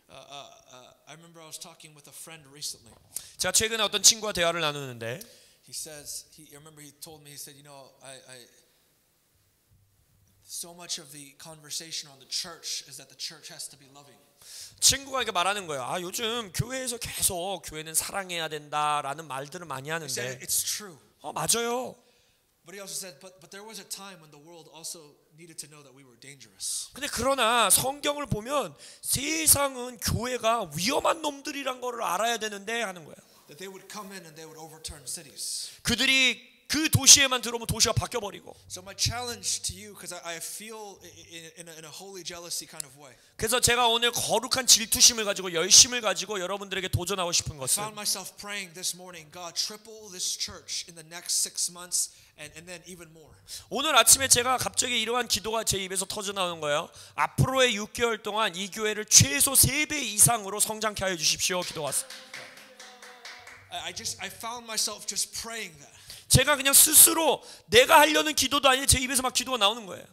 I remember I was talking with a friend recently. 제가 최근에 어떤 친구와 대화를 나누는데 He says, I remember he told me, he said, you know, so much of the conversation on the church is that the church has to be loving. 친구가 이렇게 말하는 거예요. 요즘 교회에서 계속 교회는 사랑해야 된다라는 말들을 많이 He 하는데 said, it's true. 맞아요. But he also said, but there was a time when the world also needed to know that we were dangerous. 근데 그러나 성경을 보면 세상은 교회가 위험한 놈들이란 거를 알아야 되는데 하는 거예요. That they would come in and they would overturn cities. 그들이 그 도시에만 들어오면 도시가 바뀌어 버리고. So my challenge to you, because I feel in a holy jealousy kind of way. 그래서 제가 오늘 거룩한 질투심을 가지고 열심을 가지고 여러분들에게 도전하고 싶은 I 것은 found myself praying this morning, God, triple this church in the next 6 months and then even more. 오늘 아침에 제가 갑자기 이러한 기도가 제 입에서 터져 나오는 거예요. 앞으로의 6개월 동안 이 교회를 최소 3배 이상으로 성장케 하여 주십시오. 기도왔어요. I found myself just praying that. 제가 그냥 스스로 내가 하려는 기도도 아니고 제 입에서 막 기도가 나오는 거예요.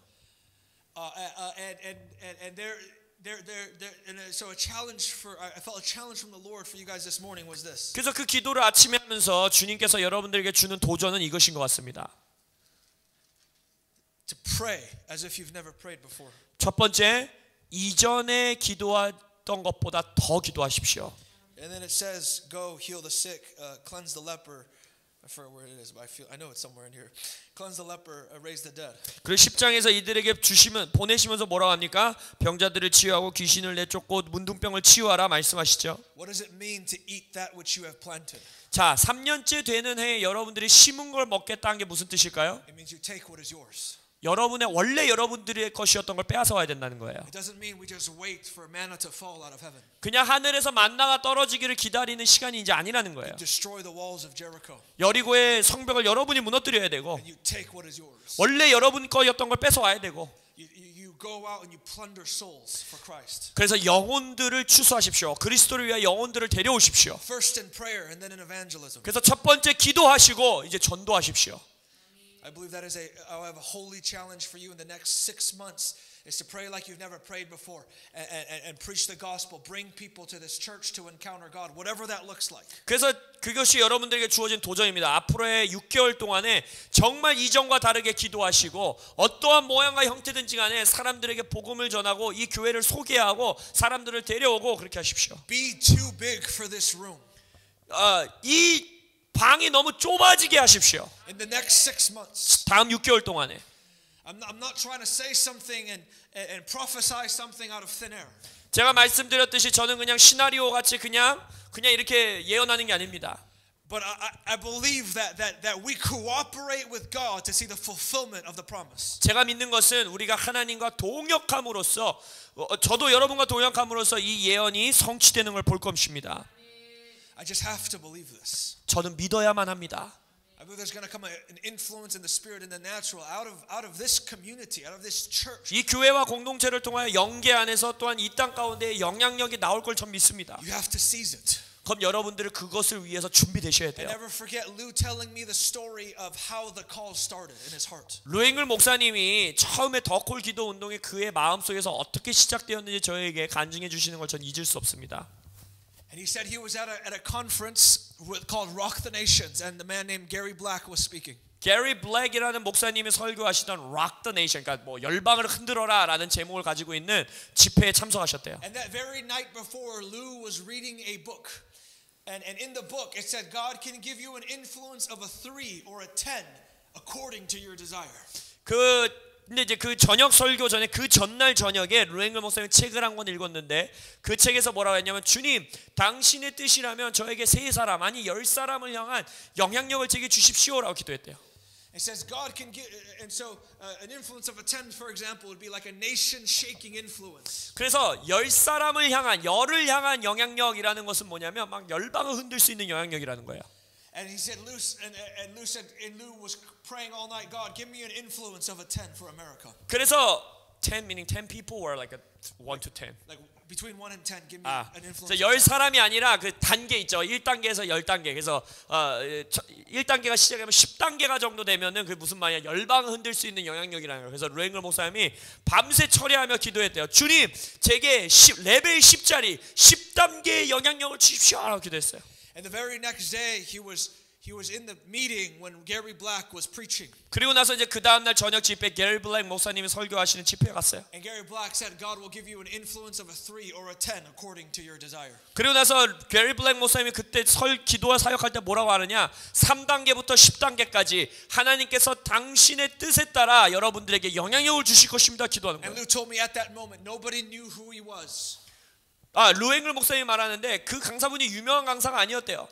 So a challenge I felt a challenge from the Lord for you guys this morning was this. 그래서 그 기도를 아침에 하면서 주님께서 여러분들에게 주는 도전은 이것인 것 같습니다. To pray as if you've never prayed before. 첫 번째, 이전에 기도했던 것보다 더 기도하십시오. And then it says, go heal the sick, cleanse the leper. I forget where it is, but I know it's somewhere in here. Cleanse the leper, raise the dead. 그리고 10장에서 이들에게 보내시면서 뭐라고 합니까? 병자들을 치유하고 귀신을 내쫓고 문둥병을 치유하라 말씀하시죠. What does it mean to eat that which you have planted? 자, 3년째 되는 해에 여러분들이 심은 걸 먹겠다는 게 무슨 뜻일까요? It means you take what is yours. 원래 여러분들의 것이었던 걸 빼앗아 와야 된다는 거예요. It doesn't mean we just wait for manna to fall out of heaven. 그냥 하늘에서 만나가 떨어지기를 기다리는 시간이 이제 아니라는 거예요. Destroy the walls of Jericho. 여리고의 성벽을 여러분이 무너뜨려야 되고 And you take what is yours. 원래 여러분 거였던 걸 뺏어 와야 되고 You go out and you plunder souls for Christ. 그래서 영혼들을 추수하십시오. 그리스도를 위하여 영혼들을 데려오십시오. First in prayer and then in evangelism. 그래서 첫 번째 기도하시고 이제 전도하십시오. I believe that is I have a holy challenge for you in the next 6 months is to pray like you've never prayed before and preach the gospel. Bring people to this church to encounter God, whatever that looks like. 그래서 그것이 여러분들에게 주어진 도전입니다. 앞으로의 6개월 동안에 정말 이전과 다르게 기도하시고 어떠한 모양과 형태든지 간에 사람들에게 복음을 전하고 이 교회를 소개하고 사람들을 데려오고 그렇게 하십시오. Be too big for this room. 이 방이 너무 좁아지게 하십시오. In the next 6 months. 다음 6개월 동안에. I'm not trying to say something and prophesy something out of thin air. 제가 말씀드렸듯이 저는 그냥 시나리오 같이 그냥 이렇게 예언하는 게 아닙니다. But I believe that we cooperate with God to see the fulfillment of the promise. 제가 믿는 것은 우리가 하나님과 동역함으로써 저도 여러분과 동역함으로써 이 예언이 성취되는 걸 볼 것입니다. I just have to believe this. 저는 믿어야만 합니다. I believe there's going to come an influence in the spirit and the natural out of this community, out of this church. 이 교회와 공동체를 통하여 영계 안에서 또한 이 땅 가운데 영향력이 나올 걸 전 믿습니다. You have to seize it. 그럼 여러분들은 그것을 위해서 준비되셔야 돼요. And never forget Lou telling me the story of how the call started in his heart. 루앵글 목사님이 처음에 더콜 기도 운동이 그의 마음속에서 어떻게 시작되었는지 저에게 간증해 주시는 걸 전 잊을 수 없습니다. And he said he was at a conference called Rock the Nations, and the man named Gary Black was speaking. 게리 블랙이라는 목사님이 설교하시던 Rock the Nation, 그러니까 뭐 열방을 흔들어라라는 제목을 가지고 있는 집회에 참석하셨대요. And that very night before, Lou was reading a book, and in the book it said God can give you an influence of a 3 or a 10 according to your desire. 근데 이제 그 저녁 설교 전에 그 전날 저녁에 루앵글 목사님이 책을 한 권 읽었는데 그 책에서 뭐라고 했냐면 주님 당신의 뜻이라면 저에게 3사람 아니 10사람을 향한 영향력을 제게 주십시오라고 기도했대요. It says God can give, and so an influence of a 10, for example, would be like a nation-shaking influence. 그래서 10사람을 향한 열을 향한 영향력이라는 것은 뭐냐면 막 열방을 흔들 수 있는 영향력이라는 거예요. And he said, Lou was praying all night, God, give me an influence of a 10 for America. 그래서 10 meaning 10 people or like a 1 to 10. Like between 1 and 10, give me an influence. 10사람이 아니라 그 단계 있죠. 1단계에서 10단계. 그래서 1단계가 시작하면 10단계가 정도 되면은 그 무슨 말이야? 열방을 흔들 수 있는 영향력이라는 거예요. 그래서 루앵글 목사님이 밤새 철야하며 기도했대요. 주님, 제게 레벨 10짜리 10단계의 영향력을 주십시오라고 기도했어요. And the very next day, he was in the meeting when Gary Black was preaching. 그리고 나서 이제 그 다음 날 저녁 집회 게리 블랙 목사님이 설교하시는 집회에 갔어요. And Gary Black said, God will give you an influence of a 3 or a 10 according to your desire. 그리고 나서 게리 블랙 목사님이 그때 기도와 사역할 때 뭐라고 하느냐? 3단계부터 10단계까지 하나님께서 당신의 뜻에 따라 여러분들에게 영향력을 주실 것입니다. 기도하는 거예요. And Lou told me at that moment, nobody knew who he was. 루앵글 목사님이 말하는데 그 강사분이 유명한 강사가 아니었대요.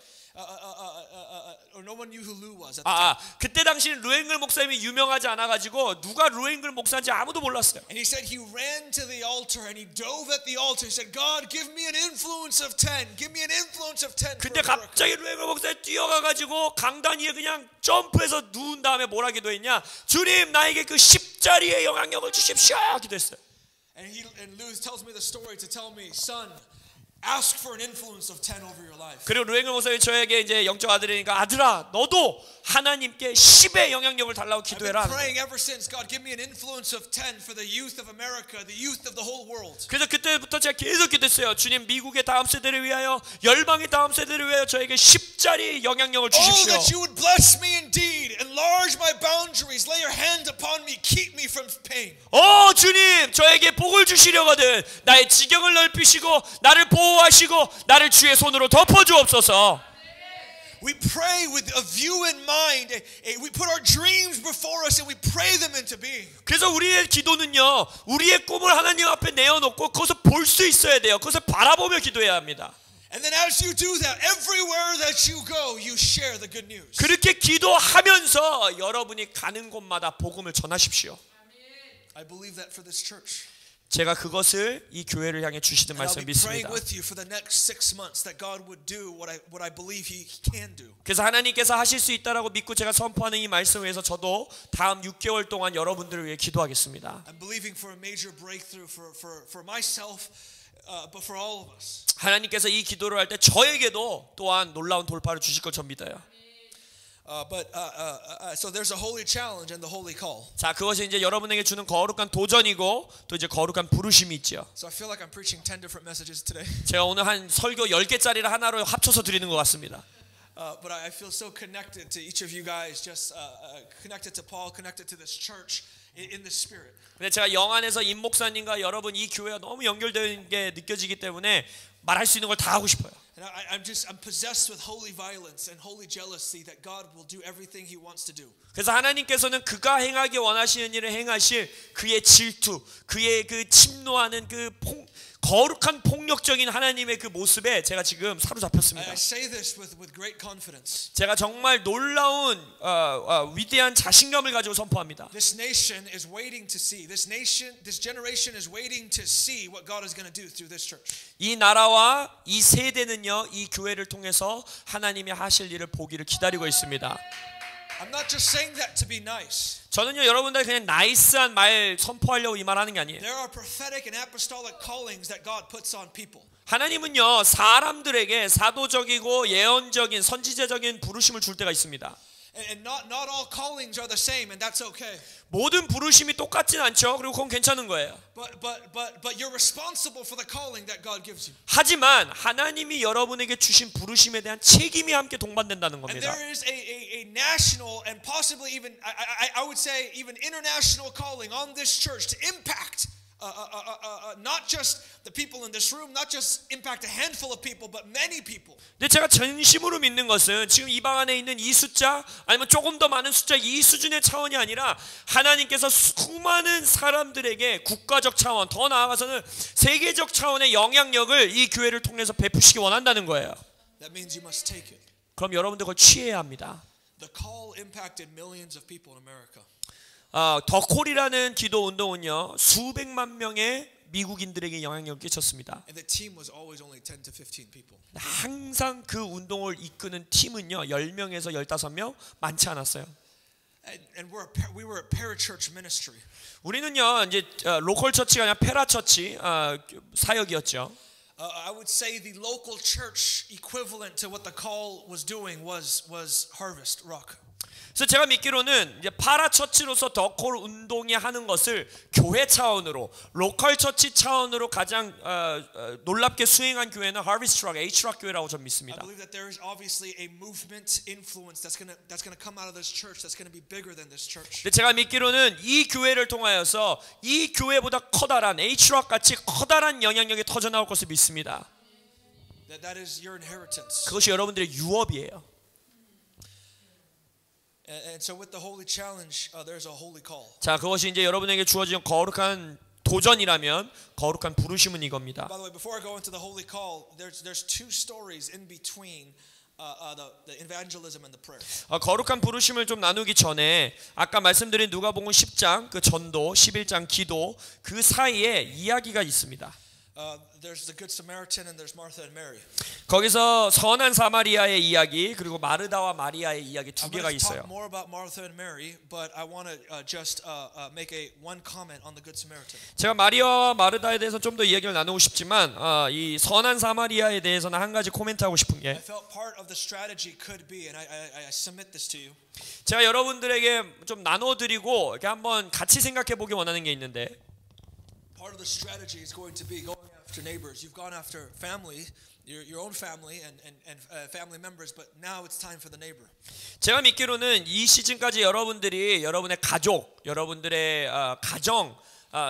Or no one knew who Lou was at the time. 그때 당시는 루앵글 목사님이 유명하지 않아가지고 누가 루앵글 목사인지 아무도 몰랐어요. And he said he ran to the altar and he dove at the altar. He said, God, give me an influence of 10. Give me an influence of 10. 근데 갑자기 루앵글 목사님이 뛰어가가지고 강단 위에 그냥 점프해서 누운 다음에 뭐라 기도했냐? 주님, 나에게 그 10자리의 영향력을 주십시오. 기도했어요. And Lou tells me the story to tell me, son, ask for an influence of 10 over your life. 그리고 루앵글 목사님이 저에게 이제 영적 아들이니까 아들아, 너도 하나님께 10의 영향력을 달라고 기도해라. I've been praying ever since. God, give me an influence of 10 for the youth of America, the youth of the whole world. 그래서 그때부터 제가 계속 기도했어요. 주님, 미국의 다음 세대를 위하여, 열방의 다음 세대를 위하여 저에게 10자리 영향력을 주십시오. Oh, that you would bless me indeed, enlarge my boundaries, lay your hand upon me, keep me from pain. 주님, 저에게 복을 주시려거든 나의 지경을 넓히시고 나를 보호하시고 나를 주의 손으로 덮어주옵소서. We pray with a view in mind. We put our dreams before us and we pray them into being. 그래서 우리의 기도는요, 우리의 꿈을 하나님 앞에 내어놓고 그것을 볼 수 있어야 돼요. 그것을 바라보며 기도해야 합니다. And then as you do that, everywhere that you go, you share the good news. 그렇게 기도하면서 여러분이 가는 곳마다 복음을 전하십시오. I believe that for this church. 제가 그것을 이 교회를 향해 주시는 말씀 믿습니다. 그래서 하나님께서 하실 수 있다라고 믿고 제가 선포하는 이 말씀을 위해서 저도 다음 6개월 동안 여러분들을 위해 기도하겠습니다. I'm believing for a major breakthrough for myself, but for all of us. 하나님께서 이 기도를 할 때 저에게도 또한 놀라운 돌파를 주실 걸 전 믿어요. So there's a holy challenge and the holy call. 자, 그것이 이제 여러분에게 주는 거룩한 도전이고 또 이제 거룩한 부르심이 있죠. So I feel like I'm preaching 10 different messages today. 제가 오늘 한 설교 10개짜리를 하나로 합쳐서 드리는 것 같습니다. But I feel so connected to each of you guys, just connected to Paul, connected to this church in the spirit. 근데 제가 영 안에서 임 목사님과 여러분 이 교회가 너무 연결된 게 느껴지기 때문에 말할 수 있는 걸 다 하고 싶어요. And I'm possessed with holy violence and holy jealousy that God will do everything He wants to do. 그래서 하나님께서는 그가 행하기 원하시는 일을 행하실 그의 질투, 그의 그 침노하는 그 거룩한 폭력적인 하나님의 그 모습에 제가 지금 사로잡혔습니다. I say this with great confidence. 제가 정말 놀라운 위대한 자신감을 가지고 선포합니다. This nation is waiting to see. This generation is waiting to see what God is going to do through this church. 이 나라와 이 세대는요, 이 교회를 통해서 하나님이 하실 일을 보기를 기다리고 있습니다. I'm not just saying that to be nice. 저는요, 여러분들 그냥 나이스한 말 선포하려고 이 말하는 게 아니에요. There are prophetic and apostolic callings that God puts on people. 하나님은요, 사람들에게 사도적이고 예언적인 선지자적인 부르심을 줄 때가 있습니다. And not all callings are the same, and that's okay. 모든 부르심이 똑같진 않죠. 그리고 그건 괜찮은 거예요. But you're responsible for the calling that God gives you. 하지만 하나님이 여러분에게 주신 부르심에 대한 책임이 함께 동반된다는 And 겁니다. there is a national and possibly even I would say even international calling on this church to impact not just the people in this room, not just impact a handful of people, but many people. 근데 제가 진심으로 믿는 것은 지금 이 방 안에 있는 이 숫자 아니면 조금 더 많은 숫자 이 수준의 차원이 아니라 하나님께서 수많은 사람들에게 국가적 차원 더 나아가서는 세계적 차원의 영향력을 이 교회를 통해서 베푸시기 원한다는 거예요. That means you must take it. 그럼 여러분들 그걸 취해야 합니다. The call impacted millions of people in America. 더콜이라는 기도 운동은요, 수백만 명의 미국인들에게 영향력을 끼쳤습니다. And the team was always only 10 to 15 people. 항상 그 운동을 이끄는 팀은요, 10명에서 15명 많지 않았어요. And we were a parachurch ministry. 우리는요, 이제 로컬 처치가 아니라 페라처치 사역이었죠. I would say the local church equivalent to what the call was doing was Harvest Rock. 그래서 제가 믿기로는 이제 파라처치로서 더콜 운동이 하는 것을 교회 차원으로 로컬 처치 차원으로 가장 놀랍게 수행한 교회는 Harvest Rock, H-Rock 교회라고 저는 믿습니다. I believe that there is obviously a movement influence that's going to come out of this church that's going to be bigger than this church. 근데 제가 믿기로는 이 교회를 통하여서 이 교회보다 커다란 H-Rock 같이 커다란 영향력이 터져 나올 것을 믿습니다. That is your inheritance. 그것이 여러분들의 유업이에요. And so with the holy challenge, there's a holy call. 자, 그것이 이제 여러분에게 주어진 거룩한 도전이라면 거룩한 부르심은 이겁니다. By the way, before I go into the holy call, there's two stories in between the evangelism and the prayer. 거룩한 부르심을 좀 나누기 전에 아까 말씀드린 누가복음 10장 그 전도, 11장 기도 그 사이에 이야기가 있습니다. There's the Good Samaritan and there's Martha and Mary. 거기서 선한 사마리아의 이야기 그리고 마르다와 마리아의 이야기 두 개가 I'm going to 있어요. talk more about Martha and Mary, but I want to just make one comment on the Good Samaritan. 제가 마리아와 마르다에 대해서 좀 더 이야기를 나누고 싶지만 이 선한 사마리아에 대해서는 한 가지 코멘트하고 싶은 게 I felt part of the strategy could be, and I submit this to you. 제가 여러분들에게 좀 나눠드리고 이렇게 한번 같이 생각해 보기 원하는 게 있는데 Part of the strategy is going to be going after neighbors. You've gone after family, your own family and family members, but now it's time for the neighbor. 제가 믿기로는 이 시즌까지 여러분들이 여러분의 가족, 여러분들의 가정,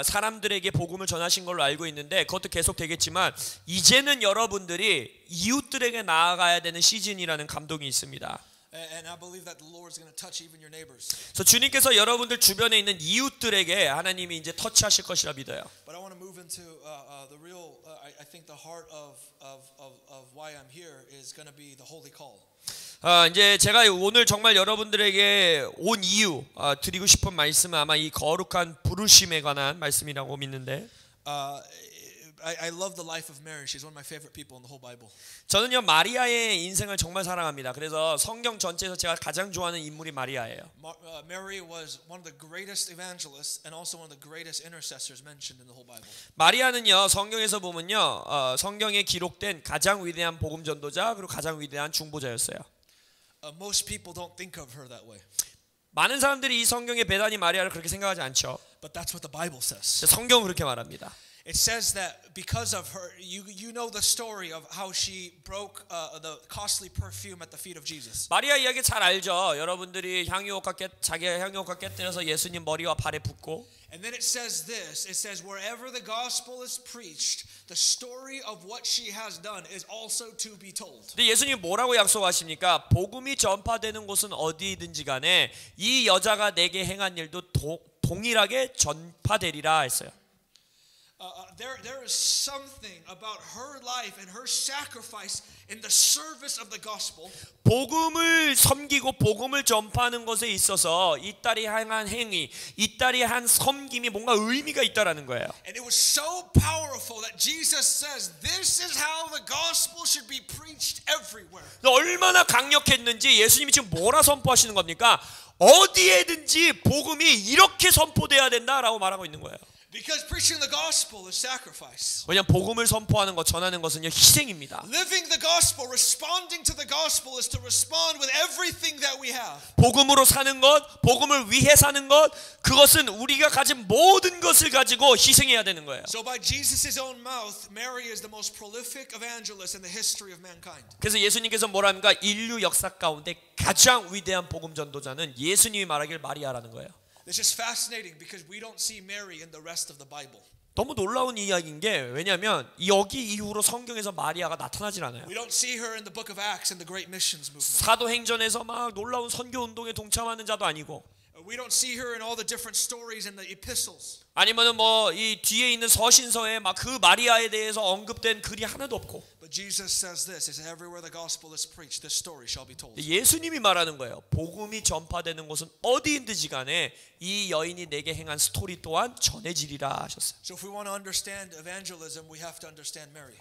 사람들에게 복음을 전하신 걸로 알고 있는데 그것도 계속 되겠지만 이제는 여러분들이 이웃들에게 나아가야 되는 시즌이라는 감동이 있습니다. And I believe that the Lord is going to touch even your neighbors. 그래서 주님께서 여러분들 주변에 있는 이웃들에게 하나님이 이제 터치하실 것이라 믿어요. But I want to move into the real. I think the heart of why I'm here is going to be the holy call. 이제 제가 오늘 정말 여러분들에게 온 이유 드리고 싶은 말씀은 아마 이 거룩한 부르심에 관한 말씀이라고 믿는데. I love the life of Mary. She's one of my favorite people in the whole Bible. 저는요 마리아의 인생을 정말 사랑합니다. 그래서 성경 전체에서 제가 가장 좋아하는 인물이 마리아예요. Mary was one of the greatest evangelists and also one of the greatest intercessors mentioned in the whole Bible. 마리아는요 성경에서 보면요 성경에 기록된 가장 위대한 복음 전도자 그리고 가장 위대한 중보자였어요. most people don't think of her that way. 많은 사람들이 이 성경의 베다니 마리아를 그렇게 생각하지 않죠. But that's what the Bible says. 성경은 그렇게 말합니다. It says that because of her, you know the story of how she broke the costly perfume at the feet of Jesus. 마리아 이야기 잘 알죠. 여러분들이 자기가 향유옥과 깨뜨려서 예수님 머리와 발에 붓고. And then it says this. It says wherever the gospel is preached, the story of what she has done is also to be told. 근데 예수님 뭐라고 약속하십니까? 복음이 전파되는 곳은 어디든지 간에 이 여자가 내게 행한 일도 동일하게 전파되리라 했어요. There is something about her life and her sacrifice in the service of the gospel. 복음을 섬기고 복음을 전파하는 것에 있어서 이 딸이 행한 행위, 이 딸이 한 섬김이 뭔가 의미가 있다라는 거예요. And it was so powerful that Jesus says, "This is how the gospel should be preached everywhere." 얼마나 강력했는지 예수님이 지금 뭐라 선포하시는 겁니까? 어디에든지 복음이 이렇게 선포돼야 된다라고 말하고 있는 거예요. Because preaching the gospel is sacrifice. 왜냐하면 복음을 선포하는 것, 전하는 것은요 희생입니다. Living the gospel, responding to the gospel is to respond with everything that we have. 복음으로 사는 것, 복음을 위해 사는 것, 그것은 우리가 가진 모든 것을 가지고 희생해야 되는 거예요. So by Jesus' own mouth, Mary is the most prolific evangelist in the history of mankind. 그래서 예수님께서 뭐랍니까? 인류 역사 가운데 가장 위대한 복음 전도자는 예수님이 말하길 마리아라는 거예요. This is fascinating because we don't see Mary in the rest of the Bible. 너무 놀라운 이야기인 게 왜냐하면 여기 이후로 성경에서 마리아가 나타나질 않아요. We don't see her in the book of Acts and the great missions movement. 사도행전에서 막 놀라운 선교 운동에 동참하는 자도 아니고 We don't see her in all the different stories in the epistles. 아니면은 뭐 이 뒤에 있는 서신서에 막 그 마리아에 대해서 언급된 글이 하나도 없고. But Jesus says this: "Is everywhere the gospel is preached, this story shall be told." 예수님이 말하는 거예요. 복음이 전파되는 곳은 어디인지 간에 이 여인이 내게 행한 스토리 또한 전해지리라 하셨어요. So if we want to understand evangelism, we have to understand Mary.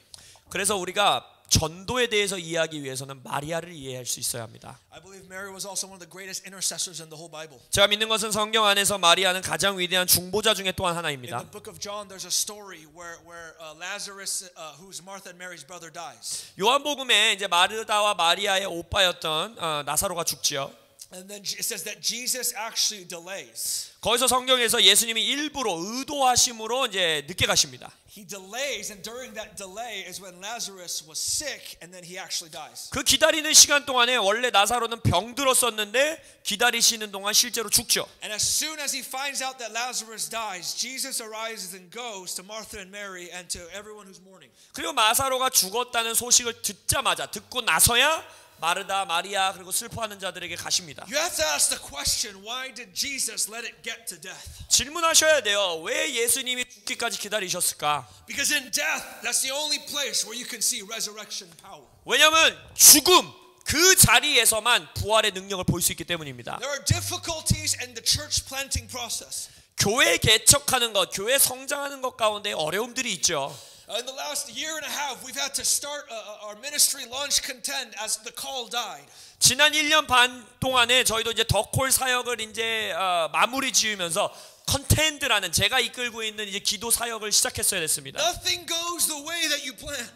그래서 우리가 전도에 대해서 이해하기 위해서는 마리아를 이해할 수 있어야 합니다. I believe Mary was also one of the greatest intercessors in the whole Bible. 제가 믿는 것은 성경 안에서 마리아는 가장 위대한 중보자 중에 또 In 하나입니다. the book of John, there's a story where Lazarus, who's Martha and Mary's brother, dies. 요한복음에 이제 마르다와 마리아의 오빠였던 나사로가 죽지요. And then it says that Jesus actually delays. 거기서 성경에서 예수님이 일부러 의도하심으로 이제 늦게 가십니다. He delays, and during that delay is when Lazarus was sick, and then he actually dies. 그 기다리는 시간 동안에 원래 나사로는 병들었었는데 기다리시는 동안 실제로 죽죠. And as soon as he finds out that Lazarus dies, Jesus arises and goes to Martha and Mary and to everyone who's mourning. 그리고 나사로가 죽었다는 소식을 듣고 나서야 마르다, 마리아 그리고 슬퍼하는 자들에게 가십니다. You have to ask the question, why did Jesus let it get to death? 질문하셔야 돼요. 왜 예수님이 죽기까지 기다리셨을까? Because in death, that's the only place where you can see resurrection power. 왜냐하면 죽음 그 자리에서만 부활의 능력을 볼 수 있기 때문입니다. There are difficulties in the church planting process. 교회 개척하는 것, 교회 성장하는 것 가운데 어려움들이 있죠. In the last year and a half, we've had to start our ministry launch contend as the call died. 지난 1년 반 동안에 저희도 이제 더콜 사역을 이제 마무리 지으면서 컨텐드라는 제가 이끌고 있는 이제 기도 사역을 시작했어야 됐습니다. Nothing goes the way that you plan.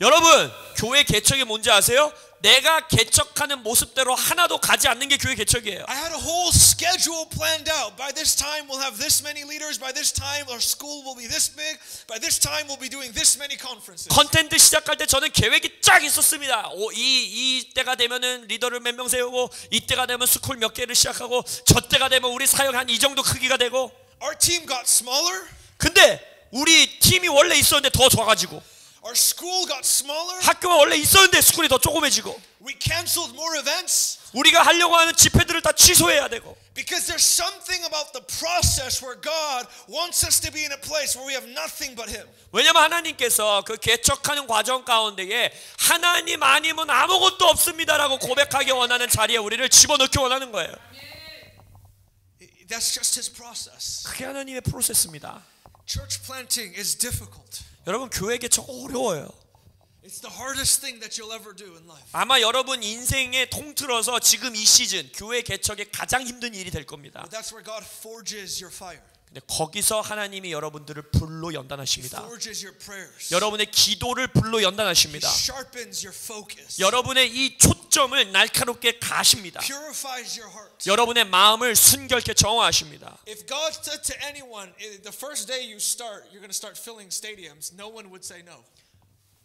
여러분, 교회 개척이 뭔지 아세요? 내가 개척하는 모습대로 하나도 가지 않는 게 교회 개척이에요. I had a whole schedule planned out. By this time we'll have this many leaders. By this time our school will be this big. By this time we'll be doing this many conferences. 컨텐트 시작할 때 저는 계획이 쫙 있었습니다. 이 때가 되면은 리더를 몇 명 세우고 이 때가 되면 스쿨 몇 개를 시작하고 저 때가 되면 우리 사역 한 이 정도 크기가 되고. Our team got smaller. 근데 우리 팀이 원래 있었는데 더 좋아가지고. Our school got smaller. 학교가 원래 있었는데 스쿨이 더 조그매지고. We canceled more events. 우리가 하려고 하는 집회들을 다 취소해야 되고. Because there's something about the process where God wants us to be in a place where we have nothing but Him. 왜냐면 하나님께서 그 개척하는 과정 가운데에 하나님 아니면 아무것도 없습니다라고 고백하기 원하는 자리에 우리를 집어넣기 원하는 거예요. That's just His process. 그게 하나님의 프로세스입니다. Church planting is difficult. 여러분 교회 개척 어려워요. It's the hardest thing that you'll ever do in life. 아마 여러분 인생에 통틀어서 지금 이 시즌 교회 개척의 가장 힘든 일이 될 겁니다. But that's where God forges your fire. 근데 거기서 하나님이 여러분들을 불로 He 연단하십니다. forges your prayers. 여러분의 기도를 불로 He 연단하십니다. sharpens your focus. 여러분의 이 초점을 날카롭게 가십니다. Purifies your heart. 여러분의 마음을 순결케 정화하십니다. If God said to anyone, the first day you start, you're going to start filling stadiums, no one would say no.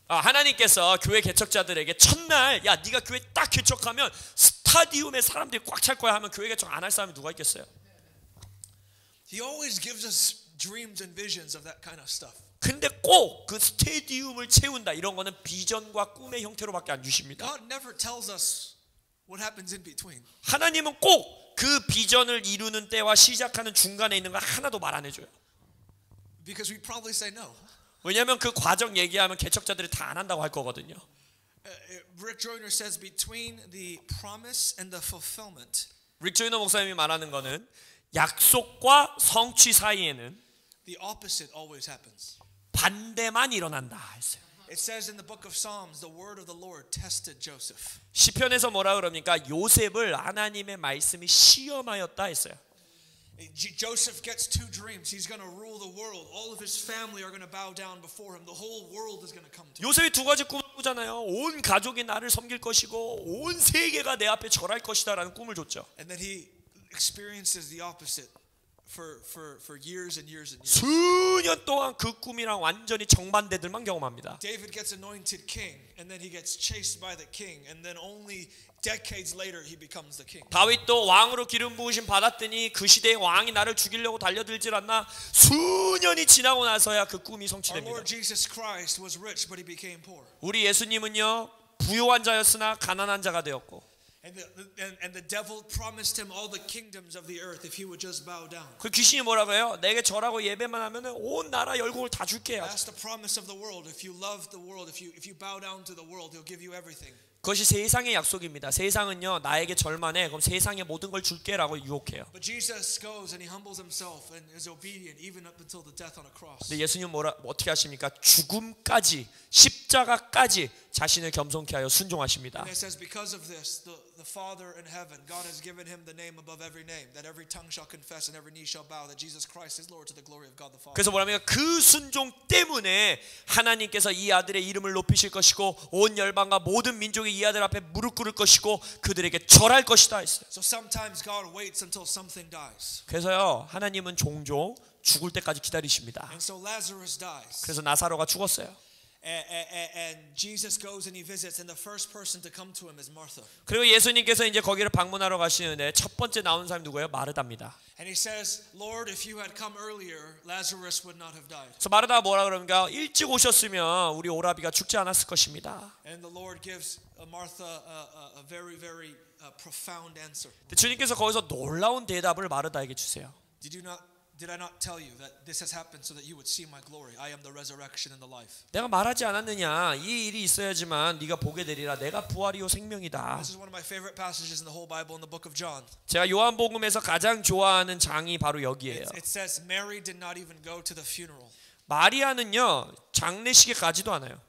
하나님께서 교회 개척자들에게 첫날 야 네가 교회 딱 개척하면 스타디움에 사람들이 꽉 찰 거야 하면 교회 개척 안 할 사람이 누가 있겠어요? He always gives us dreams and visions of that kind of stuff. 근데 꼭 그 스타디움을 채운다 이런 거는 비전과 꿈의 형태로밖에 안 주십니다. God never tells us what happens in between. 하나님은 꼭 그 비전을 이루는 때와 시작하는 중간에 있는 걸 하나도 말 안 해줘요. Because we probably say no. 왜냐하면 그 과정 얘기하면 개척자들이 다 안 한다고 할 거거든요. Rick Joyner says between the promise and the fulfillment, 릭 조이너 목사님이 말하는 거는 약속과 성취 사이에는 the opposite always happens. 반대만 일어난다 했어요. It says in the book of Psalms, the word of the Lord tested Joseph. 시편에서 뭐라 그럽니까? 요셉을 하나님의 말씀이 시험하였다 했어요. Joseph gets two dreams. He's going to rule the world. All of his family are going to bow down before him. The whole world is going to come to him. 요셉이 두 가지 꿈을 꾸잖아요. 온 가족이 나를 섬길 것이고 온 세계가 내 앞에 절할 것이다라는 꿈을 줬죠. And then he experiences the opposite for years and years and years. 수년 동안 그 꿈이랑 완전히 정반대들만 경험합니다. David gets anointed king, and then he gets chased by the king, and then only decades later he becomes the king. 다윗도 왕으로 기름 부으심 받았더니 그 시대의 왕이 나를 죽이려고 달려들질 않나 수년이 지나고 나서야 그 꿈이 Our 성취됩니다. Lord Jesus Christ was rich, but he became poor. 우리 예수님은요 부요한 자였으나 가난한 자가 되었고 And the devil promised him all the kingdoms of the earth if he would just bow down. 그 귀신이 뭐라고 해요? 내게 절하고 예배만 하면은 온 나라 열국을 다 줄게. That's the promise of the world. If you love the world, if you bow down to the world, he'll give you everything. 그것이 세상의 약속입니다. 세상은요 나에게 절만해 그럼 세상의 모든 걸 줄게라고 유혹해요. But Jesus goes and he humbles himself and is obedient even up until the death on a cross. 근데 예수님 어떻게 하십니까? 죽음까지 십자가까지 자신을 겸손케 하여 순종하십니다. And it says because of this, the Father in heaven, God has given him the name above every name, that every tongue shall confess and every knee shall bow that Jesus Christ is Lord to the glory of God the Father. 그래서 뭐랍니까? 그 순종 때문에 하나님께서 이 아들의 이름을 높이실 것이고 온 열방과 모든 민족이 이 아들 앞에 무릎 꿇을 것이고 그들에게 절할 것이다 했어요. So sometimes God waits until something dies. 그래서요 하나님은 종종 죽을 때까지 기다리십니다. And so Lazarus dies. 그래서 나사로가 죽었어요. And Jesus goes and he visits, and the first person to come to him is Martha. 그리고 예수님께서 이제 거기를 방문하러 가시는데 첫 번째 나온 사람이 누구예요? 마르다입니다. And he says, Lord, if you had come earlier, Lazarus would not have died. 그래서 마르다가 뭐라 그러는가? 일찍 오셨으면 우리 오라비가 죽지 않았을 것입니다. And the Lord gives Martha a very, very profound answer. 주님께서 거기서 놀라운 대답을 마르다에게 주세요. Did I not tell you that this has happened so that you would see my glory? I am the resurrection and the life. 내가 말하지 않았느냐? 이 일이 있어야지만 네가 보게 되리라. 내가 부활이요 생명이다. This is one of my favorite passages in the whole Bible in the book of John. 제가 요한복음에서 가장 좋아하는 장이 바로 여기예요. It says Mary did not even go to the funeral. 마리아는요 장례식에 가지도 않아요.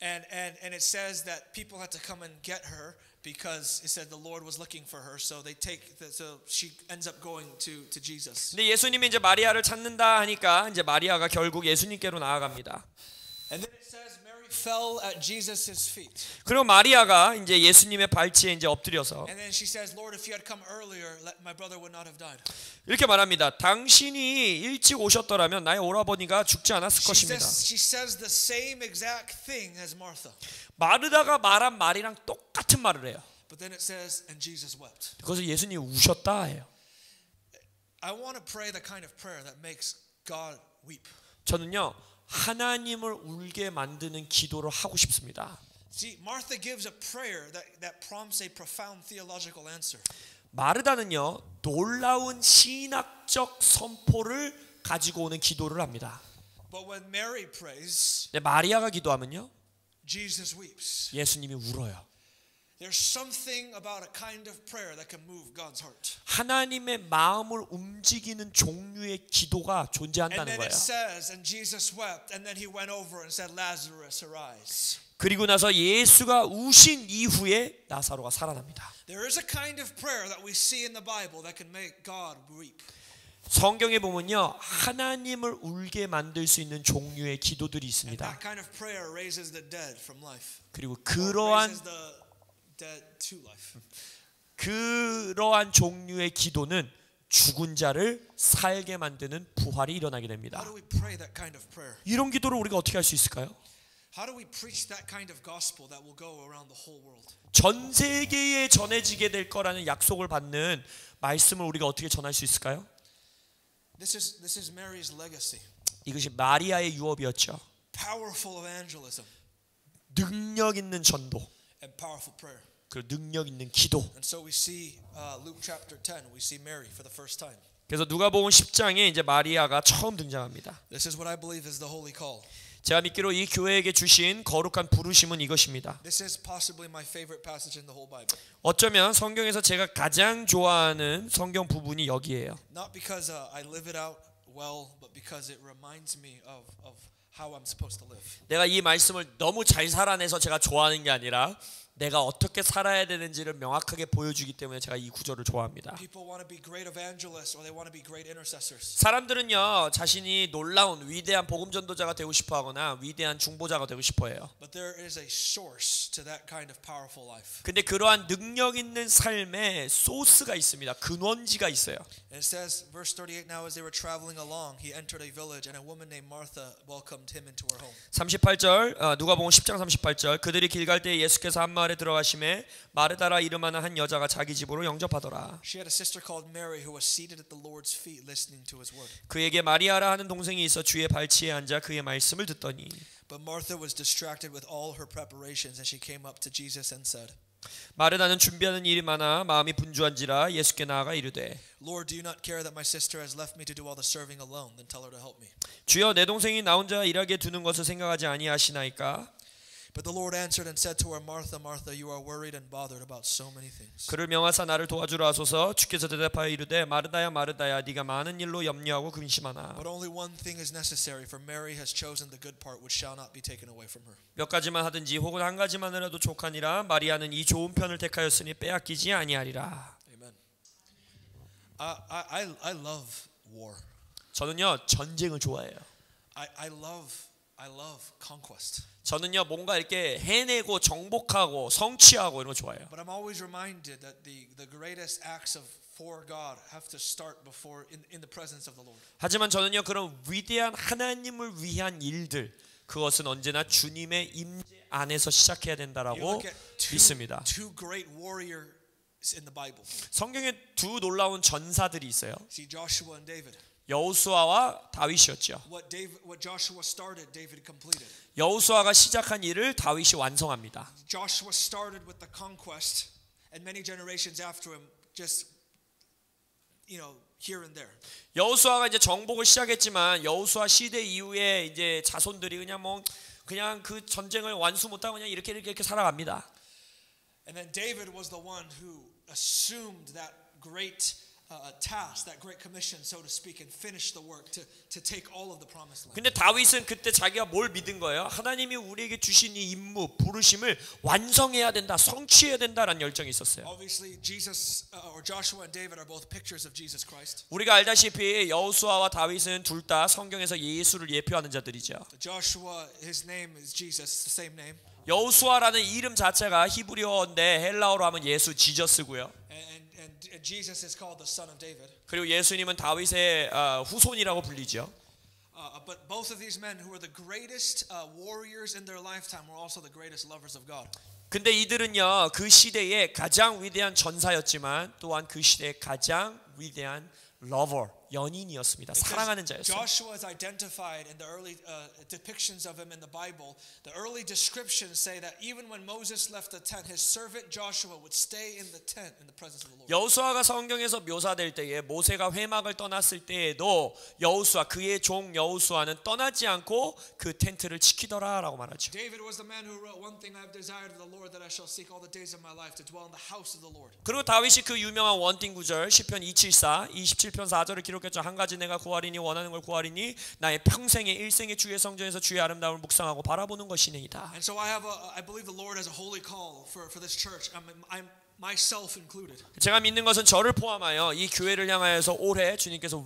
And it says that people had to come and get her because it said the Lord was looking for her, so so she ends up going to Jesus. 근데 예수님이 이제 마리아를 찾는다 하니까 이제 마리아가 결국 예수님께로 나아갑니다. And then it says Mary fell at Jesus's feet. 그리고 마리아가 이제 예수님의 발치에 이제 엎드려서 And then she says, Lord, if you had come earlier, my brother would not have died. 이렇게 말합니다. 당신이 일찍 오셨더라면 나의 오라버니가 죽지 않았을 것입니다. She says the same exact thing as Martha. 마르다가 말한 말이랑 똑같은 말을 해요. But then it says, and Jesus wept. 그래서 예수님이 우셨다 해요. I want to pray the kind of prayer that makes God weep. 저는요 하나님을 울게 만드는 기도를 하고 싶습니다. See, Martha gives a prayer that prompts a profound theological answer. 마르다는요 놀라운 신학적 선포를 가지고 오는 기도를 합니다. But when Mary prays, 마리아가 기도하면요 Jesus weeps. 예수님이 울어요. There's something about a kind of prayer that can move God's heart. 하나님의 마음을 움직이는 종류의 기도가 And 존재한다는 then 거예요. it says, and Jesus wept, and then he went over and said, Lazarus, arise. 그리고 나서 예수가 우신 이후에 나사로가 살아납니다. There is a kind of prayer that we see in the Bible that can make God weep. 성경에 보면요, 하나님을 울게 만들 수 있는 종류의 기도들이 And 있습니다. that kind of prayer raises the dead from life. 그리고 Or 그러한 raises the dead to life. 종류의 기도는 죽은 자를 살게 만드는 부활이 일어나게 됩니다. How do we pray that kind of prayer? 이런 기도를 우리가 어떻게 할 수 있을까요? How do we preach that kind of gospel that will go around the whole world? 전 세계에 전해지게 될 거라는 약속을 받는 말씀을 우리가 어떻게 전할 수 있을까요? This is Mary's legacy. 이것이 마리아의 유업이었죠. Powerful evangelism 능력 있는 전도, and powerful prayer. 그리고 능력 있는 기도. And so we see Luke chapter 10, we see Mary for the first time. 그래서 누가복음 10장에 이제 마리아가 처음 등장합니다. This is what I believe is the holy call. 제가 믿기로 이 교회에게 주신 거룩한 부르심은 이것입니다. This is possibly my favorite passage in the whole Bible. 어쩌면 성경에서 제가 가장 좋아하는 성경 부분이 여기에요. Not because I live it out well, but because it reminds me of how I'm supposed to live. 내가 이 말씀을 너무 잘 살아내서 제가 좋아하는 게 아니라 내가 어떻게 살아야 되는지를 명확하게 보여주기 때문에 제가 이 구절을 좋아합니다. People want to be great evangelists or they want to be great intercessors. 사람들은요, 자신이 놀라운 위대한 복음 전도자가 되고 싶어 하거나 위대한 중보자가 되고 싶어 해요. But there is a source to that kind of powerful life. 근데 그러한 능력 있는 삶에 소스가 있습니다. 근원지가 있어요. And it says, verse 38, now as they were traveling along, he entered a village and a woman named Martha welcomed him into her home. 38절, 누가복음 10장 38절, 그들이 길 갈 때 예수께서 한 마을에 들어가심에 마르다라 이름하는 한 여자가 자기 집으로 영접하더라. She had a sister called Mary who was seated at the Lord's feet listening to his word. 그에게 마리아라 하는 동생이 있어 주의 발치에 앉아 그의 말씀을 듣더니 But Martha was distracted with all her preparations, and she came up to Jesus and said, 마르다는 준비하는 일이 많아 마음이 분주한지라 예수께 나아가 이르되 Lord, do you not care that my sister has left me to do all the serving alone? Then tell her to help me. 주여 내 동생이 나 혼자 일하게 두는 것을 생각하지 아니하시나이까? But the Lord answered and said to her, Martha, Martha, you are worried and bothered about so many things. 그를 명하사 나를 도와주라 하소서. 주께서 대답하여 이르되 마르다야 마르다야 네가 많은 일로 염려하고 근심하나 But only one thing is necessary, for Mary has chosen the good part which shall not be taken away from her. 몇 가지만 하든지 혹은 한 가지만이라도 족하니라. 마리아는 이 좋은 편을 택하였으니 빼앗기지 아니하리라. Amen. I love war. 저는요 전쟁을 좋아해요. I love conquest. 저는요 뭔가 이렇게 해내고 정복하고 성취하고 이런 거 좋아해요. But I'm always reminded that the greatest acts of for God have to start before in the presence of the Lord. 하지만 저는요 그런 위대한 하나님을 위한 일들 그것은 언제나 주님의 임재 안에서 시작해야 된다라고 믿습니다. Two great warriors in the Bible. 성경에 두 놀라운 전사들이 있어요. See Joshua and David. 여호수아와 다윗이었죠. What Joshua started, David completed. 여호수아가 시작한 일을 다윗이 완성합니다. Joshua started with the conquest, and many generations after him, just here and there. 여호수아가 이제 정복을 시작했지만 여호수아 시대 이후에 이제 자손들이 그냥 그 전쟁을 완수 못하고 그냥 이렇게 살아갑니다. And then David was the one who assumed that great task, that great commission, so to speak, and finished the work to take all of the promised land. 근데 다윗은 그때 자기가 뭘 믿은 거예요? 하나님이 우리에게 주신 이 임무, 부르심을 완성해야 된다, 성취해야 된다라는 열정이 있었어요. Obviously, Jesus or Joshua and David are both pictures of Jesus Christ. 우리가 알다시피 여호수아와 다윗은 둘 다 성경에서 예수를 예표하는 자들이죠. Joshua, his name is Jesus, the same name. 여호수아라는 이름 자체가 히브리어인데 헬라어로 하면 예수 지저스고요. And Jesus is called the son of David. 그리고 예수님은 다윗의 후손이라고 불리죠. But both of these men who were the greatest warriors in their lifetime were also the greatest lovers of God. 근데 이들은요 그 시대의 가장 위대한 전사였지만 또한 그 시대의 가장 위대한 러버, 연인이었습니다. 사랑하는 자였어요. Joshua is identified in the early depictions of him in the Bible. The early descriptions say that even when Moses left the tent, his servant Joshua would stay in the tent in the presence of the Lord. 여호수아가 성경에서 묘사될 때에 모세가 회막을 떠났을 때에도 여호수아 그의 종 여호수아는 떠나지 않고 그 텐트를 지키더라라고 말하죠. David was the man who wrote, "One thing I have desired of the Lord that I shall seek all the days of my life to dwell in the house of the Lord." 그리고 다윗이 그 유명한 원띵 구절 시편 274, 27편 4절을 기록했죠. 한 가지 내가 구하리니 원하는 걸 구하리니 나의 평생의 일생의 주의 성전에서 주의 아름다움을 묵상하고 바라보는 것이니이다. And so I believe the Lord has a holy call for this church. myself included. 제가 믿는 것은 저를 포함하여 이 교회를 향하여서 올해 주님께서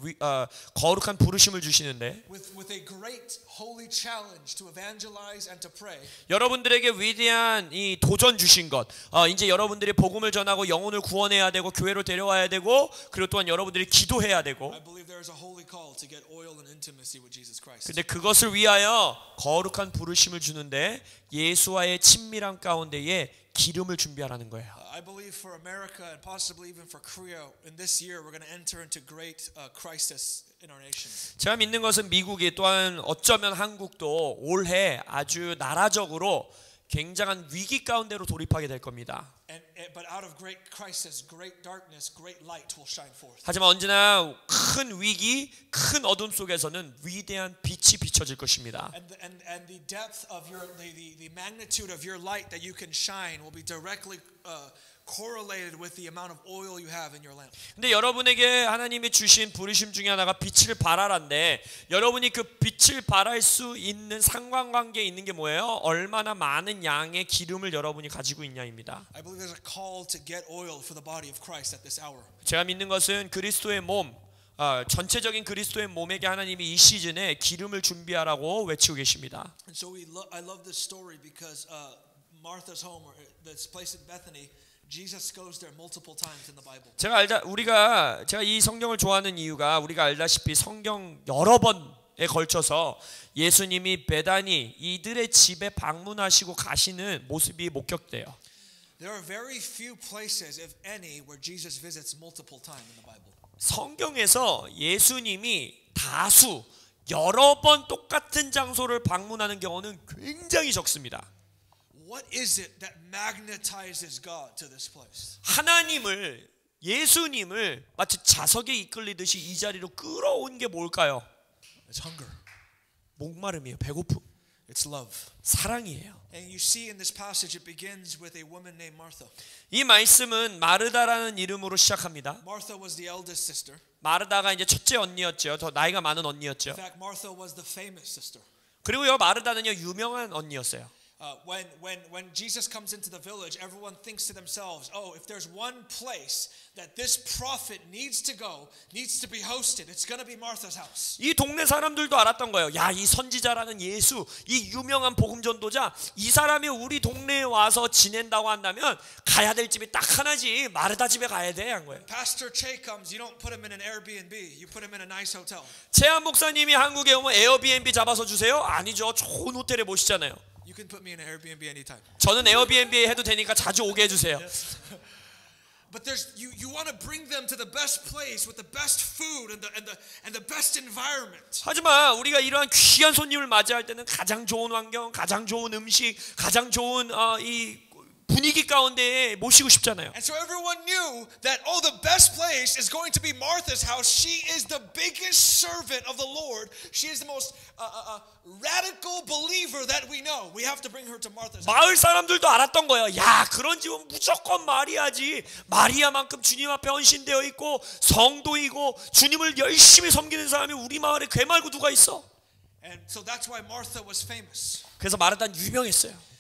거룩한 부르심을 주시는데 With a great holy challenge to evangelize and to pray. 여러분들에게 위대한 이 도전 주신 것, 이제 여러분들이 복음을 전하고 영혼을 구원해야 되고 교회로 데려와야 되고 그리고 또한 여러분들이 기도해야 되고. I believe there is a holy call to get oil and intimacy with Jesus Christ. 근데 그것을 위하여 거룩한 부르심을 주는데 예수와의 친밀함 가운데에 기름을 준비하라는 거예요. I believe for America and possibly even for Korea in this year we're going to enter into great crisis in our nation. 제가 믿는 것은 미국이 또한 어쩌면 한국도 올해 아주 나라적으로 굉장한 위기 가운데로 돌입하게 될 겁니다. But out of great crisis, great darkness, great light will shine forth. 하지만 언제나 큰 위기, 큰 어둠 속에서는 위대한 빛이 비춰질 것입니다. And the depth of your the magnitude of your light that you can shine will be directly correlated with the amount of oil you have in your lamp. 근데 여러분에게 하나님이 주신 부르심 중에 하나가 빛을 발하라인데 여러분이 그 빛을 발할 수 있는 상관관계에 있는 게 뭐예요? 얼마나 많은 양의 기름을 여러분이 가지고 있냐입니다. I believe there's a call to get oil for the body of Christ at this hour. 제가 믿는 것은 그리스도의 몸, 전체적인 그리스도의 몸에게 하나님이 이 시즌에 기름을 준비하라고 외치고 계십니다. And so I love this story because Martha's home, or this place in Bethany, Jesus goes there multiple times in the Bible. 제가 이 성경을 좋아하는 이유가 우리가 알다시피 성경 여러 번에 걸쳐서 예수님이 베다니 이들의 집에 방문하시고 가시는 모습이 목격돼요. There are very few places, if any, where Jesus visits multiple times in the Bible. 성경에서 예수님이 다수 여러 번 똑같은 장소를 방문하는 경우는 굉장히 적습니다. What is it that magnetizes God to this place? 하나님을 예수님을 마치 자석에 이끌리듯이 이 자리로 끌어온 게 뭘까요? It's hunger. 목마름이에요. 배고픔. It's love. 사랑이에요. And you see in this passage it begins with a woman named Martha. 이 말씀은 마르다라는 이름으로 시작합니다. Martha was the eldest sister. 마르다가 이제 첫째 언니였죠. 더 나이가 많은 언니였죠. In fact, Martha was the famous sister. 그리고요 마르다는요 유명한 언니였어요. When Jesus comes into the village, everyone thinks to themselves, "Oh, if there's one place that this prophet needs to go, needs to be hosted, it's going to be Martha's house." 이 동네 사람들도 알았던 거예요. 야, 이 선지자라는 예수, 이 유명한 복음 전도자, 이 사람이 우리 동네에 와서 지낸다고 한다면 가야 될 집이 딱 하나지. 마르다 집에 가야 돼 한 거예요. Pastor Che comes, you don't put him in an Airbnb, you put him in a nice hotel. 최한 목사님이 한국에 오면 에어비앤비 잡아서 주세요? 아니죠. 좋은 호텔에 모시잖아요. You can put me in an Airbnb anytime. 저는 에어비앤비 해도 되니까 자주 오게 해주세요. But there's you want to bring them to the best place with the best food and the best environment. 하지만 우리가 이러한 귀한 손님을 맞이할 때는 가장 좋은 환경, 가장 좋은 음식, 가장 좋은 이 분위기 가운데 모시고 싶잖아요. And so everyone knew that the best place is going to be Martha's house. She is the biggest servant of the Lord. She is the most radical believer that we know. We have to bring her to Martha's house. 마을 사람들도 알았던 거예요. 야, 그런 집은 무조건 마리아지. 마리아만큼 주님 앞에 헌신되어 있고 성도이고 주님을 열심히 섬기는 사람이 우리 마을에 걔 말고 누가 있어? And so that's why Martha was famous. 그래서 마르다는 유명했어요.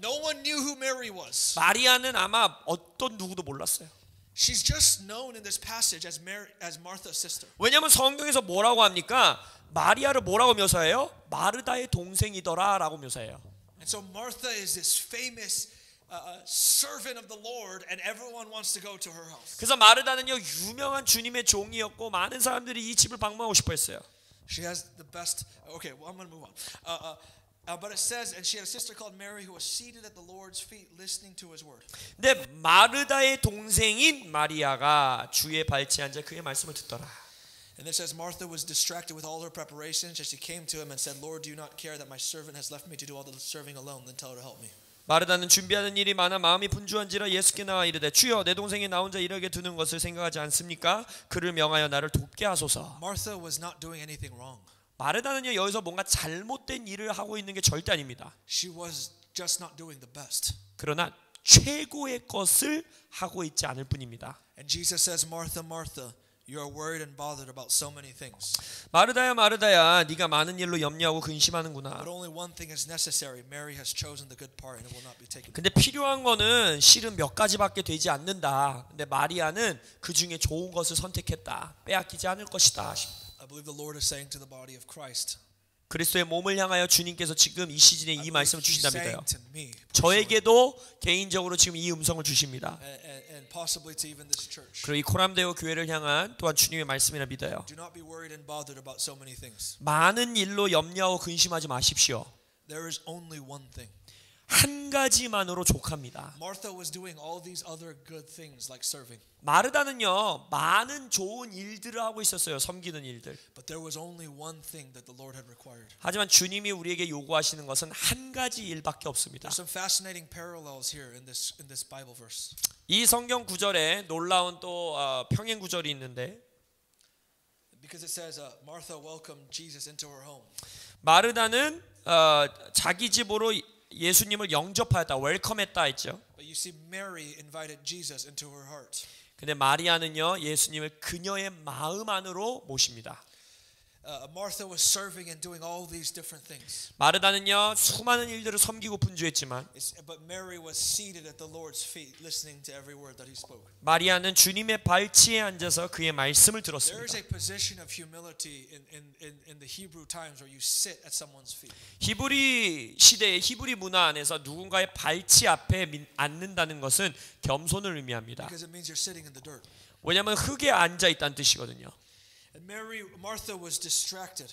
No one knew who Mary was. 마리아는 아마 어떤 누구도 몰랐어요. She's just known in this passage as Martha's sister. 왜냐하면 성경에서 뭐라고 합니까? 마리아를 뭐라고 묘사해요? 마르다의 동생이더라라고 묘사해요. And so Martha is this famous servant of the Lord, and everyone wants to go to her house. 그래서 마르다는요 유명한 주님의 종이었고 많은 사람들이 이 집을 방문하고 싶어했어요. She has the best. Okay, well I'm going to move on. But it says, and she had a sister called Mary who was seated at the Lord's feet listening to his word. 근데 마르다의 동생인 마리아가 주의 발치에 앉아 그의 말씀을 듣더라. And it says Martha was distracted with all her preparations as she came to him and said, "Lord, do you not care that my servant has left me to do all the serving alone? Then tell her to help me." 마르다는 준비하는 일이 많아 마음이 분주한지라 예수께 나와 이르되 주여 내 동생이 나 혼자 일하게 두는 것을 생각하지 않습니까? 그를 명하여 나를 돕게 하소서. Martha was not doing anything wrong. 마르다는요 여기서 뭔가 잘못된 일을 하고 있는 게 절대 아닙니다. She was just not doing the best. 그러나 최고의 것을 하고 있지 않을 뿐입니다. And Jesus says, "Martha, Martha, You are worried and bothered about so many things. 마르다야 마르다야 네가 많은 일로 염려하고 근심하는구나. But only one thing is necessary. Mary has chosen the good part and it will not be taken. 근데 필요한 거는 실은 몇 가지밖에 되지 않는다. 근데 마리아는 그 중에 좋은 것을 선택했다. 빼앗기지 않을 것이다. I believe the Lord is saying to the body of Christ. 그리스도의 몸을 향하여 주님께서 지금 이 시즌에 이 말씀을 He's 주신답니다요. saying to me, 저에게도 개인적으로 지금 이 음성을 주십니다. and possibly to even this church. 그리고 이 코람데오 교회를 향한 또한 주님의 말씀이라 믿어요. Do not be worried and bothered about so many things. 많은 일로 염려하고 근심하지 마십시오. There is only one thing. 한 가지만으로 족합니다. Martha was doing all these other good things like serving. 마르다는요 많은 좋은 일들을 하고 있었어요. 섬기는 일들. But there was only one thing that the Lord had required. 하지만 주님이 우리에게 요구하시는 것은 한 가지 일밖에 없습니다. There's some fascinating parallels here in this Bible verse. 이 성경 구절에 놀라운 또 평행 구절이 있는데 Because it says Martha welcomed Jesus into her home. 마르다는 자기 집으로 예수님을 영접하였다, 웰컴했다 했죠. But you see Mary invited Jesus into her heart. 근데 마리아는요 예수님을 그녀의 마음 안으로 모십니다. Martha was serving and doing all these different things. 마르다는요 수많은 일들을 섬기고 분주했지만 But Mary was seated at the Lord's feet listening to every word that he spoke. 마리아는 주님의 발치에 앉아서 그의 말씀을 There is 들었습니다. a position of humility in the Hebrew times where you sit at someone's feet. 히브리 시대의 히브리 문화 안에서 누군가의 발치 앞에 앉는다는 것은 겸손을 의미합니다. Because it means you're sitting in the dirt. 왜냐하면 흙에 앉아 있다는 뜻이거든요. And Martha was distracted.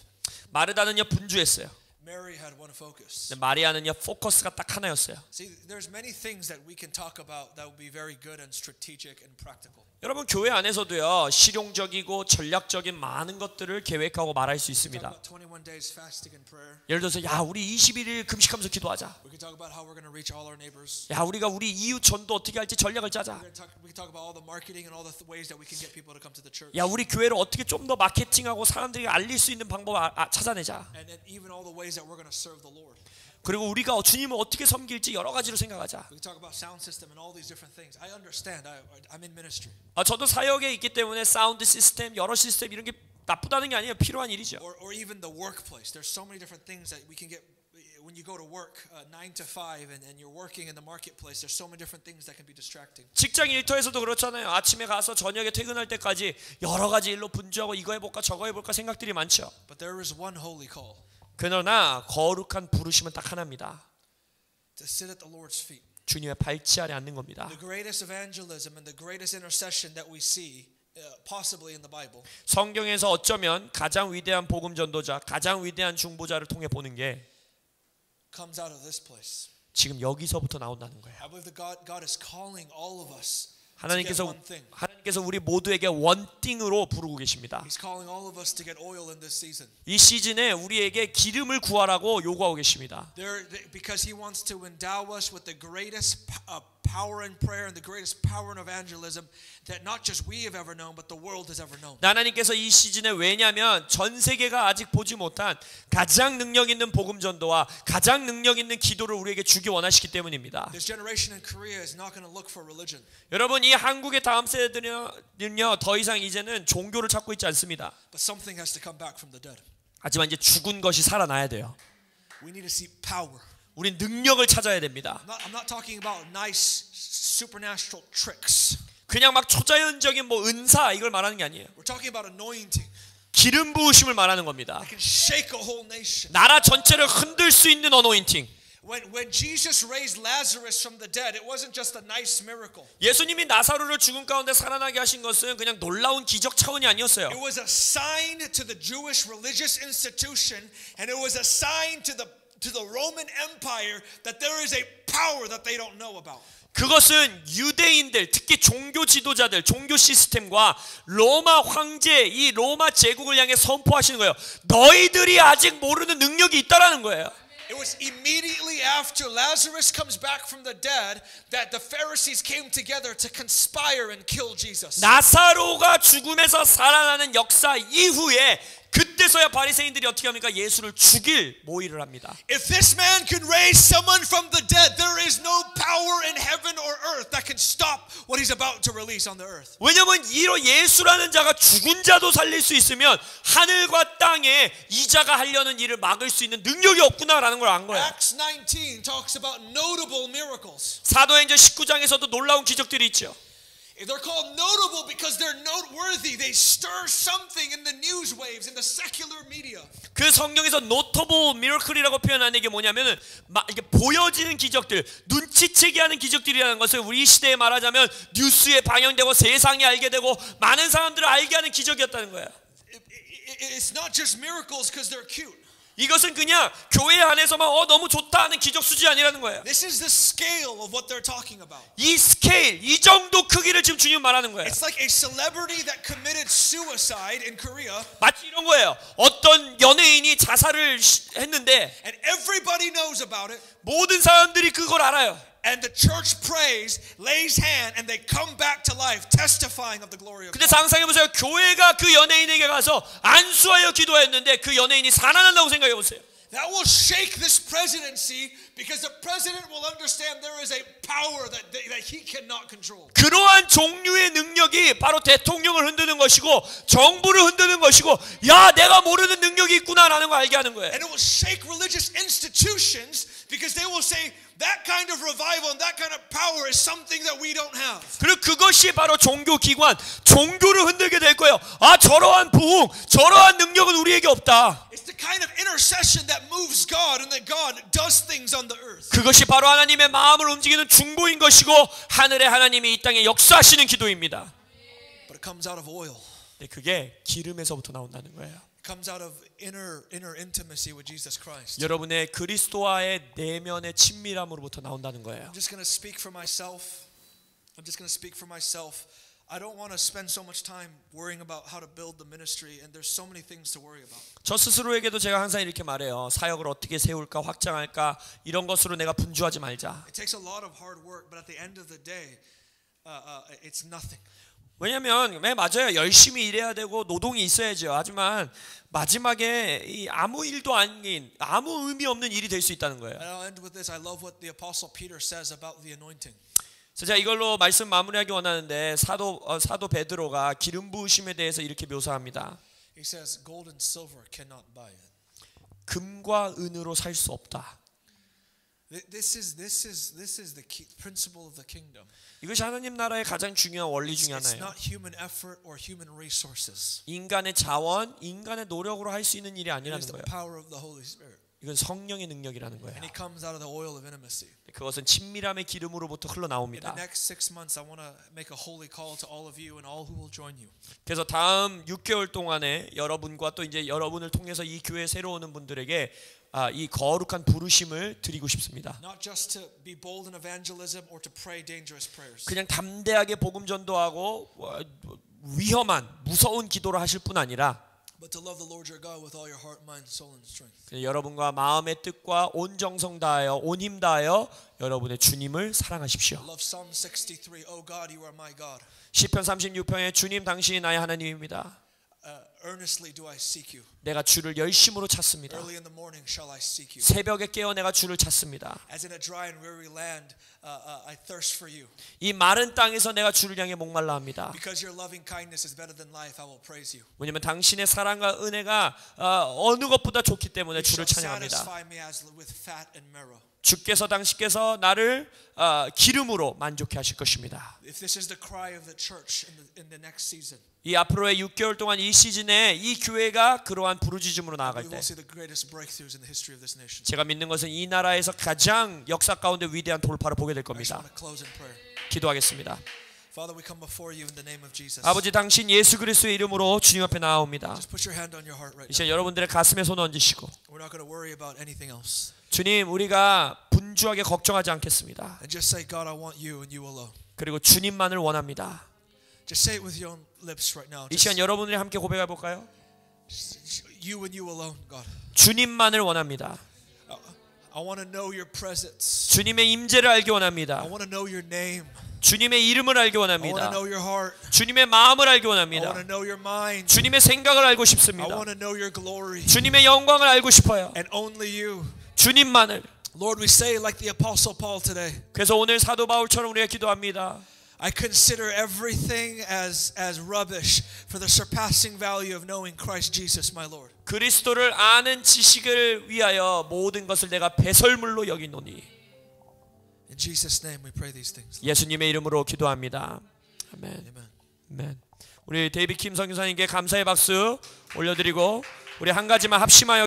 마르다는요 분주했어요. Mary had one focus. 근데 마리아는요 포커스가 딱 하나였어요. See, there's many things that we can talk about that would be very good and strategic and practical. 여러분 교회 안에서도요 실용적이고 전략적인 많은 것들을 계획하고 말할 수 We can 있습니다. talk about 21 days fasting and prayer. 예를 들어서 야 우리 21일 금식하면서 기도하자. We can talk about how we're going to reach all our neighbors. 야 우리가 우리 이웃 전도 어떻게 할지 전략을 짜자. We can talk about all the marketing and all the ways that we can get people to come to the church. 야 우리 교회를 어떻게 좀 더 마케팅하고 사람들에게 알릴 수 있는 방법 찾아내자. And even all the ways that we're going to serve the Lord. 그리고 우리가 주님을 어떻게 섬길지 여러 가지로 생각하자. We can talk about sound system and all these different things. I understand. I'm in ministry. 저도 사역에 있기 때문에 사운드 시스템, 여러 시스템 이런 게 나쁘다는 게 아니에요. 필요한 일이죠. Or even the workplace. There's so many different things that we can get when you go to work 9 to 5 and you're working in the marketplace. There's so many different things that can be distracting. 직장 일터에서도 그렇잖아요. 아침에 가서 저녁에 퇴근할 때까지 여러 가지 일로 분주하고 이거 해볼까 저거 해볼까 생각들이 많죠. But there is one holy call. 그러나 거룩한 부르심은 딱 하나입니다. To sit at the Lord's feet. 주님의 발치 아래 앉는 겁니다. The greatest evangelism and the greatest intercession that we see possibly in the Bible. 성경에서 어쩌면 가장 위대한 복음 전도자, 가장 위대한 중보자를 통해 보는 게 comes out of this place. 지금 여기서부터 나온다는 거예요. I believe that God is calling all of us 하나님께서 우리 모두에게 원띵으로 부르고 계십니다. He's calling all of us to get oil in this season. 이 시즌에 우리에게 기름을 구하라고 요구하고 계십니다. Because He wants to endow us with the greatest power in prayer and the greatest power in evangelism that not just we have ever known, but the world has ever known. 하나님께서 이 시즌에 왜냐하면 전 세계가 아직 보지 못한 가장 능력 있는 복음 전도와 가장 능력 있는 기도를 우리에게 주기 원하시기 때문입니다. This generation in Korea is not going to look for religion. 여러분 이 한국의 다음 세대들은요 더 이상 이제는 종교를 찾고 있지 않습니다. But something has to come back from the dead. 하지만 이제 죽은 것이 살아나야 돼요. We need to see power. 우린 능력을 찾아야 됩니다. I'm not talking about nice supernatural tricks. 그냥 막 초자연적인 뭐 은사 이걸 말하는 게 아니에요. We're talking about anointing. 기름 부으심을 말하는 겁니다. That can shake a whole nation. 나라 전체를 흔들 수 있는 어노인팅. When Jesus raised Lazarus from the dead, it wasn't just a nice miracle. 예수님이 나사로를 죽음 가운데 살아나게 하신 것은 그냥 놀라운 기적 차원이 아니었어요. It was a sign to the Jewish religious institution, and it was a sign to the Roman Empire that there is a power that they don't know about. 그것은 유대인들, 특히 종교 지도자들, 종교 시스템과 로마 황제, 이 로마 제국을 향해 선포하시는 거예요. 너희들이 아직 모르는 능력이 있다라는 거예요. It was immediately after Lazarus comes back from the dead that the Pharisees came together to conspire and kill Jesus. 나사로가 죽음에서 살아나는 역사 이후에 그때서야 바리새인들이 어떻게 합니까? 예수를 죽일 모의를 합니다. If this man can raise someone from the dead, there is no power in heaven or earth that can stop what he's about to release on the earth. 왜냐하면 이로 예수라는 자가 죽은 자도 살릴 수 있으면 하늘과 땅에 이 자가 하려는 일을 막을 수 있는 능력이 없구나라는 걸 안 거예요. Acts 19 talks about notable miracles. 사도행전 19장에서도 놀라운 기적들이 있죠. They're called notable because they're noteworthy. They stir something in the news waves, in the secular media. 그 성경에서 notable miracle이라고 표현하는 게 뭐냐면은 이게 보여지는 기적들, 눈치채게 하는 기적들이라는 것을 우리 시대에 말하자면 뉴스에 방영되고 세상이 알게 되고 많은 사람들을 알게 하는 기적이었다는 거예요. It's not just miracles because they're cute. 이것은 그냥 교회 안에서만 너무 좋다 하는 기적 수준이 아니라는 거예요. This is the scale of what they're talking about. 이 스케일, 이 정도 크기를 지금 주님 말하는 거예요. It's like a celebrity that committed suicide in Korea. 마치 이런 거예요. 어떤 연예인이 자살을 했는데 And everybody knows about it. 모든 사람들이 그걸 알아요. And the church prays, lays hand, and they come back to life, testifying of the glory of 근데 God. 상상해 보세요. 교회가 그 연예인에게 가서 안수하여 기도했는데 그 연예인이 살아난다고 생각해 보세요. That will shake this presidency because the president will understand there is a power that he cannot control. 그러한 종류의 능력이 바로 대통령을 흔드는 것이고 정부를 흔드는 것이고 야 내가 모르는 능력이 있구나라는 걸 알게 하는 거예요. And it will shake religious institutions because they will say that kind of revival and that kind of power is something that we don't have. 그리고 그것이 바로 종교 기관, 종교를 흔들게 될 거예요. 아 저러한 부흥, 저러한 능력은 우리에게 없다. It's the kind of intercession that moves God and that God does things on the earth. 그것이 바로 하나님의 마음을 움직이는 중보인 것이고 하늘의 하나님이 이 땅에 역사하시는 기도입니다. But it comes out of oil. 근데 그게 기름에서부터 나온다는 거예요. It comes out of inner intimacy with Jesus Christ. 여러분의 그리스도와의 내면의 친밀함으로부터 나온다는 거예요. I'm just going to speak for myself. I don't want to spend so much time worrying about how to build the ministry, and there's so many things to worry about. 저 스스로에게도 제가 항상 이렇게 말해요. 사역을 어떻게 세울까, 확장할까 이런 것으로 내가 분주하지 말자. It takes a lot of hard work, but at the end of the day, it's nothing. 왜냐하면 맞아요. 열심히 일해야 되고 노동이 있어야죠. 하지만 마지막에 이 아무 일도 아닌 아무 의미 없는 일이 될 수 있다는 거예요. And I'll end with this. I love what the Apostle Peter says about the anointing. 제가 이걸로 말씀 마무리하기 원하는데 사도 베드로가 기름 부으심에 대해서 이렇게 묘사합니다. He says, "Gold and silver cannot buy it." 금과 은으로 살 수 없다. This is the key principle of the kingdom. 이것이 하나님 나라의 가장 중요한 원리 중에 It's 하나예요. not human effort or human resources. 인간의 자원, 인간의 노력으로 할 수 있는 일이 It 아니라는 is the 거예요. power of the Holy Spirit. 이건 성령의 능력이라는 거예요. And he comes out of the oil of intimacy. 그것은 친밀함의 기름으로부터 In 흘러나옵니다. the next 6 months, I want to make a holy call to all of you and all who will join you. 그래서 다음 6개월 동안에 여러분과 또 이제 여러분을 통해서 이 교회에 새로 오는 분들에게 이 거룩한 부르심을 드리고 싶습니다. Not just to be bold in evangelism or to pray dangerous prayers. 그냥 담대하게 복음 전도하고 위험한 무서운 기도를 하실 뿐 아니라 But to love the Lord your God with all your heart, mind, soul, and strength. 여러분과 마음의 뜻과 온 정성 다하여 온 힘 다하여 여러분의 주님을 사랑하십시오. Love Psalm 63. Oh God, you are my God. 시편 36편에 주님 당신이 나의 하나님입니다. Earnestly do I seek you. 내가 주를 열심으로 찾습니다. Early in the morning shall I seek you. 새벽에 깨어 내가 주를 찾습니다. As in a dry and weary land, I thirst for you. 이 마른 땅에서 내가 주를 향해 목말라 합니다. Because your loving kindness is better than life, I will praise you. 왜냐하면 당신의 사랑과 은혜가 어느 것보다 좋기 때문에 You 주를 shall 찬양합니다. satisfy me as with fat and marrow. 주께서 당신께서 나를 기름으로 만족해 하실 것입니다. If this is the cry of the church in the next season, 이 앞으로의 6개월 동안 이 시즌에 이 교회가 그러한 부르짖음으로 we 나아갈 will 때 see the greatest breakthroughs in the history of this nation. 제가 믿는 것은 이 나라에서 가장 역사 가운데 위대한 돌파를 보게 될 I just 겁니다. want to close in prayer. 기도하겠습니다. Father, we come before you in the name of Jesus. 아버지 당신 예수 그리스도의 이름으로 주님 앞에 나아옵니다. Just put your hand on your heart right now. 이제 여러분들의 가슴에 손 얹으시고 We're not going to worry about anything else. 주님 우리가 분주하게 걱정하지 않겠습니다. And just say, God, I want you and you alone. 그리고 주님만을 원합니다. Just say it with your own lips right now. 이 시간 Just 여러분들이 함께 고백해 볼까요? you and you alone, God. 주님만을 원합니다. I want to know your presence. 주님의 임재를 알기 원합니다. I want to know your name. 주님의 이름을 알기 I want to 원합니다. know your heart. 주님의 마음을 알기 I 원합니다. want to know your mind. 주님의 생각을 알고 I 싶습니다. want to know your glory. 주님의 영광을 알고 싶어요. And only you. 주님만을. Lord, we say like the Apostle Paul today. 그래서 오늘 사도 바울처럼 우리가 기도합니다. I consider everything as rubbish for the surpassing value of knowing Christ Jesus, my Lord. 그리스도를 아는 지식을 위하여 모든 것을 내가 배설물로 여기노니. In Jesus' name we pray these things. 예수님의 이름으로 기도합니다. 아멘. Amen. 아멘. 우리 데이빗 킴 선교사님께 감사의 박수 올려드리고 우리 한 가지만 합심하여